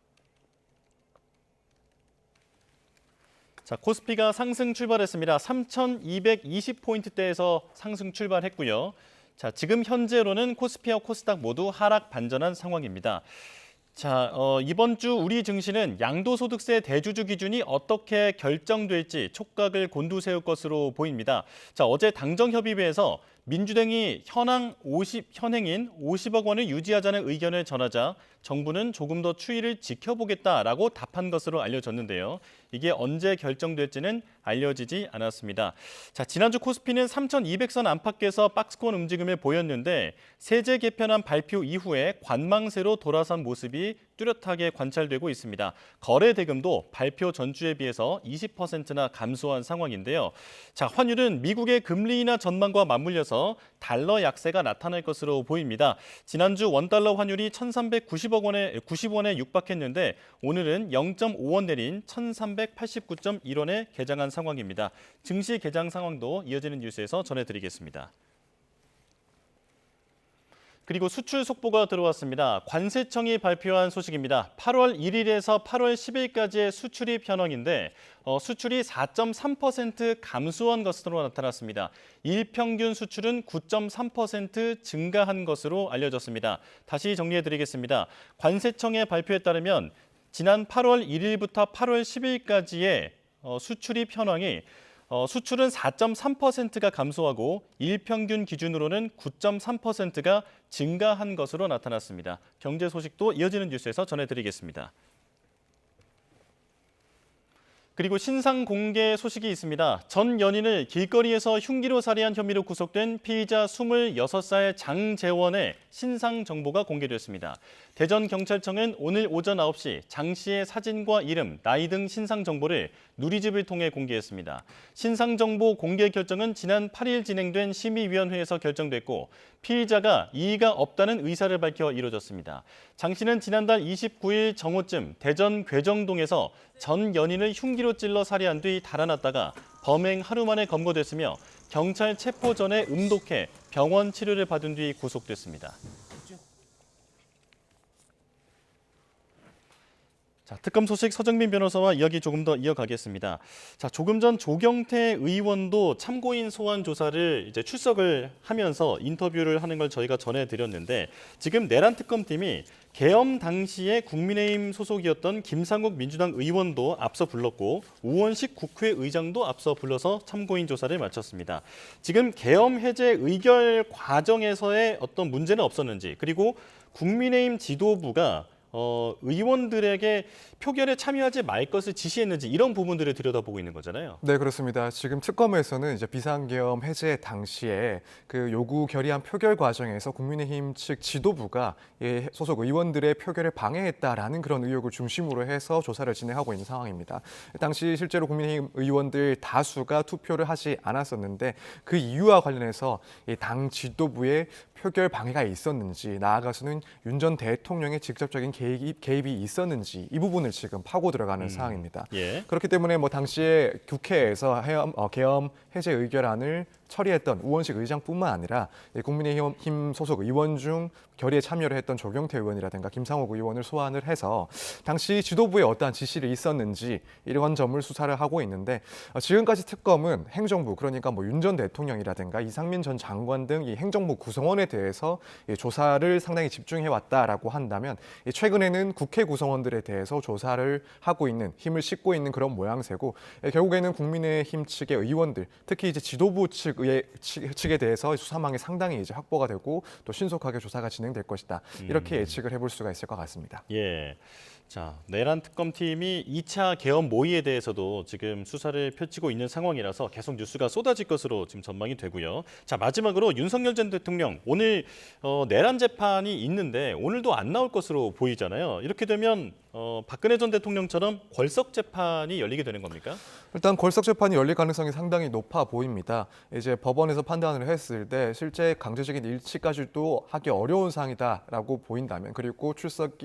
자, 코스피가 상승 출발했습니다. 3,220포인트대에서 상승 출발했고요. 자, 지금 현재로는 코스피와 코스닥 모두 하락 반전한 상황입니다. 자, 이번 주 우리 증시는 양도소득세 대주주 기준이 어떻게 결정될지 촉각을 곤두세울 것으로 보입니다. 자, 어제 당정협의회에서 민주당이 현행인 50억 원을 유지하자는 의견을 전하자 정부는 조금 더 추이를 지켜보겠다라고 답한 것으로 알려졌는데요. 이게 언제 결정될지는 알려지지 않았습니다. 자, 지난주 코스피는 3,200선 안팎에서 박스권 움직임을 보였는데 세제 개편안 발표 이후에 관망세로 돌아선 모습이 뚜렷하게 관찰되고 있습니다. 거래 대금도 발표 전주에 비해서 20%나 감소한 상황인데요. 자, 환율은 미국의 금리 인하 전망과 맞물려서 달러 약세가 나타날 것으로 보입니다. 지난주 원달러 환율이 1,390원에 육박했는데 오늘은 0.5원 내린 1,389.1원에 개장한 상황입니다. 증시 개장 상황도 이어지는 뉴스에서 전해드리겠습니다. 그리고 수출 속보가 들어왔습니다. 관세청이 발표한 소식입니다. 8월 1일에서 8월 10일까지의 수출입 현황인데 수출이 4.3% 감소한 것으로 나타났습니다. 일평균 수출은 9.3% 증가한 것으로 알려졌습니다. 다시 정리해드리겠습니다. 관세청의 발표에 따르면 지난 8월 1일부터 8월 10일까지의 수출입 현황이 수출은 4.3%가 감소하고 일평균 기준으로는 9.3%가 증가한 것으로 나타났습니다. 경제 소식도 이어지는 뉴스에서 전해드리겠습니다. 그리고 신상 공개 소식이 있습니다. 전 연인을 길거리에서 흉기로 살해한 혐의로 구속된 피의자 26살 장재원의 신상 정보가 공개됐습니다. 대전경찰청은 오늘 오전 9시 장 씨의 사진과 이름, 나이 등 신상 정보를 누리집을 통해 공개했습니다. 신상 정보 공개 결정은 지난 8일 진행된 심의위원회에서 결정됐고 피의자가 이의가 없다는 의사를 밝혀 이뤄졌습니다. 장 씨는 지난달 29일 정오쯤 대전 괴정동에서 전 연인을 흉기로 찔러 살해한 뒤 달아났다가 범행 하루 만에 검거됐으며 경찰 체포 전에 음독해 병원 치료를 받은 뒤 구속됐습니다. 자, 특검 소식 서정민 변호사와 이야기 조금 더 이어가겠습니다. 자, 조금 전 조경태 의원도 참고인 소환 조사를 이제 출석을 하면서 인터뷰를 하는 걸 저희가 전해드렸는데 지금 내란 특검팀이 계엄 당시에 국민의힘 소속이었던 김상욱 민주당 의원도 앞서 불렀고 우원식 국회의장도 앞서 불러서 참고인 조사를 마쳤습니다. 지금 계엄 해제 의결 과정에서의 어떤 문제는 없었는지 그리고 국민의힘 지도부가 의원들에게 표결에 참여하지 말 것을 지시했는지 이런 부분들을 들여다보고 있는 거잖아요. 네, 그렇습니다. 지금 특검에서는 이제 비상계엄 해제 당시에 그 요구 결의안 표결 과정에서 국민의힘 측 지도부가 소속 의원들의 표결을 방해했다라는 그런 의혹을 중심으로 해서 조사를 진행하고 있는 상황입니다. 당시 실제로 국민의힘 의원들 다수가 투표를 하지 않았었는데 그 이유와 관련해서 당 지도부의 표결 방해가 있었는지 나아가서는 윤 전 대통령의 직접적인 개입이 있었는지 이 부분을 지금 파고 들어가는 상황입니다. 예. 그렇기 때문에 뭐 당시에 국회에서 계엄 해제 의결안을 처리했던 우원식 의장뿐만 아니라 국민의힘 소속 의원 중 결의에 참여를 했던 조경태 의원이라든가 김상욱 의원을 소환을 해서 당시 지도부에 어떠한 지시를 있었는지 이런 점을 수사를 하고 있는데 지금까지 특검은 행정부 그러니까 뭐 윤 전 대통령이라든가 이상민 전 장관 등 이 행정부 구성원에 대해서 조사를 상당히 집중해 왔다라고 한다면 최근에는 국회 구성원들에 대해서 조사를 하고 있는 힘을 싣고 있는 그런 모양새고 결국에는 국민의힘 측의 의원들 특히 이제 지도부 측에 대해서 수사망이 상당히 이제 확보가 되고 또 신속하게 조사가 진행될 것이다. 이렇게 예측을 해볼 수가 있을 것 같습니다. 예. 자, 내란 특검팀이 2차 계엄 모의에 대해서도 지금 수사를 펼치고 있는 상황이라서 계속 뉴스가 쏟아질 것으로 지금 전망이 되고요. 자, 마지막으로 윤석열 전 대통령 오늘 내란 재판이 있는데 오늘도 안 나올 것으로 보이잖아요. 이렇게 되면 박근혜 전 대통령처럼 궐석 재판이 열리게 되는 겁니까? 일단 궐석 재판이 열릴 가능성이 상당히 높아 보입니다. 이제 법원에서 판단을 했을 때 실제 강제적인 일치까지도 하기 어려운 사항이다라고 보인다면 그리고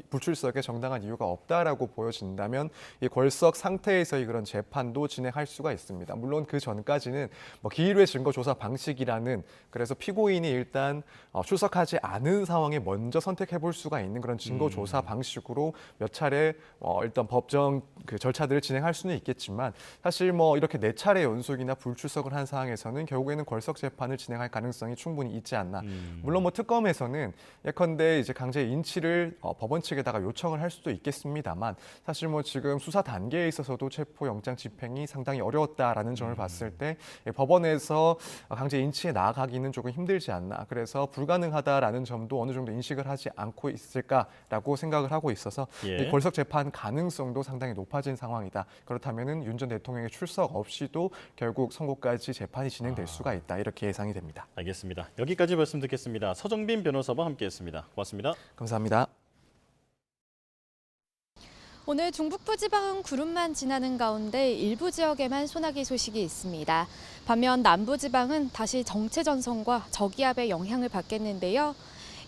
불출석에 정당한 이유가 없다라고 보여진다면 이 궐석 상태에서의 그런 재판도 진행할 수가 있습니다. 물론 그 전까지는 뭐 기일회 증거 조사 방식이라는 그래서 피고인이 일단 출석하지 않은 상황에 먼저 선택해 볼 수가 있는 그런 증거 조사 방식으로 몇 차례 일단 법정 그 절차들을 진행할 수는 있겠지만 사실 뭐 이렇게 4차례 연속이나 불출석을 한 상황에서는 결국에는 궐석 재판을 진행할 가능성이 충분히 있지 않나. 물론 뭐 특검에서는 예컨대 이제 강제 인치를 법원 측에다가 요청을 할 수도 있겠습니다만 사실 뭐 지금 수사 단계에 있어서도 체포영장 집행이 상당히 어려웠다라는 점을 봤을 때 법원에서 강제 인치에 나아가기는 조금 힘들지 않나. 그래서 불가능하다라는 점도 어느 정도 인식을 하지 않고 있을까라고 생각을 하고 있어서 이 궐석 재판 가능성도 상당히 높아진 상황이다. 그렇다면은 윤 전 대통령의 출석 없이도 결국 선고까지 재판이 진행될 수가 있다. 이렇게 예상이 됩니다. 알겠습니다. 여기까지 말씀 듣겠습니다. 서정빈 변호사와 함께했습니다. 고맙습니다. 감사합니다. 오늘 중북부 지방은 구름만 지나는 가운데 일부 지역에만 소나기 소식이 있습니다. 반면 남부 지방은 다시 정체 전선과 저기압의 영향을 받겠는데요.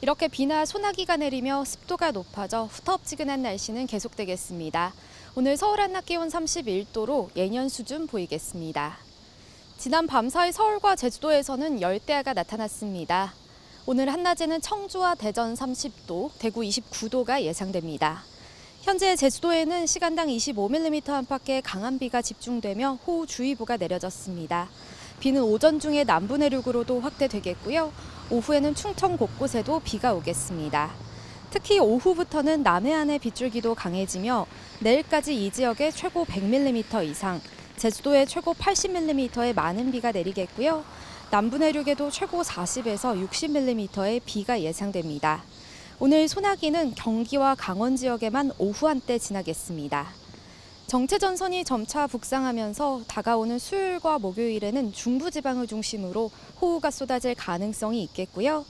이렇게 비나 소나기가 내리며 습도가 높아져 후텁지근한 날씨는 계속되겠습니다. 오늘 서울 한낮 기온 31도로 예년 수준 보이겠습니다. 지난 밤 사이 서울과 제주도에서는 열대야가 나타났습니다. 오늘 한낮에는 청주와 대전 30도, 대구 29도가 예상됩니다. 현재 제주도에는 시간당 25mm 안팎의 강한 비가 집중되며 호우주의보가 내려졌습니다. 비는 오전 중에 남부 내륙으로도 확대되겠고요. 오후에는 충청 곳곳에도 비가 오겠습니다. 특히 오후부터는 남해안의 빗줄기도 강해지며 내일까지 이 지역에 최고 100mm 이상, 제주도에 최고 80mm의 많은 비가 내리겠고요. 남부 내륙에도 최고 40에서 60mm의 비가 예상됩니다. 오늘 소나기는 경기와 강원 지역에만 오후 한때 지나겠습니다. 정체전선이 점차 북상하면서 다가오는 수요일과 목요일에는 중부지방을 중심으로 호우가 쏟아질 가능성이 있겠고요.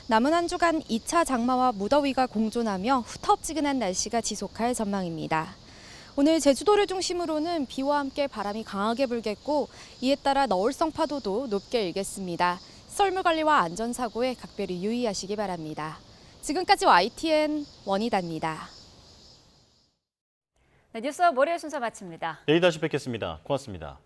남은 한 주간 2차 장마와 무더위가 공존하며 후텁지근한 날씨가 지속할 전망입니다. 오늘 제주도를 중심으로는 비와 함께 바람이 강하게 불겠고 이에 따라 너울성 파도도 높게 일겠습니다. 썰물 관리와 안전사고에 각별히 유의하시기 바랍니다. 지금까지 YTN 원희다입니다. 네, 뉴스와 월요일 순서 마칩니다. 내일 다시 뵙겠습니다. 고맙습니다.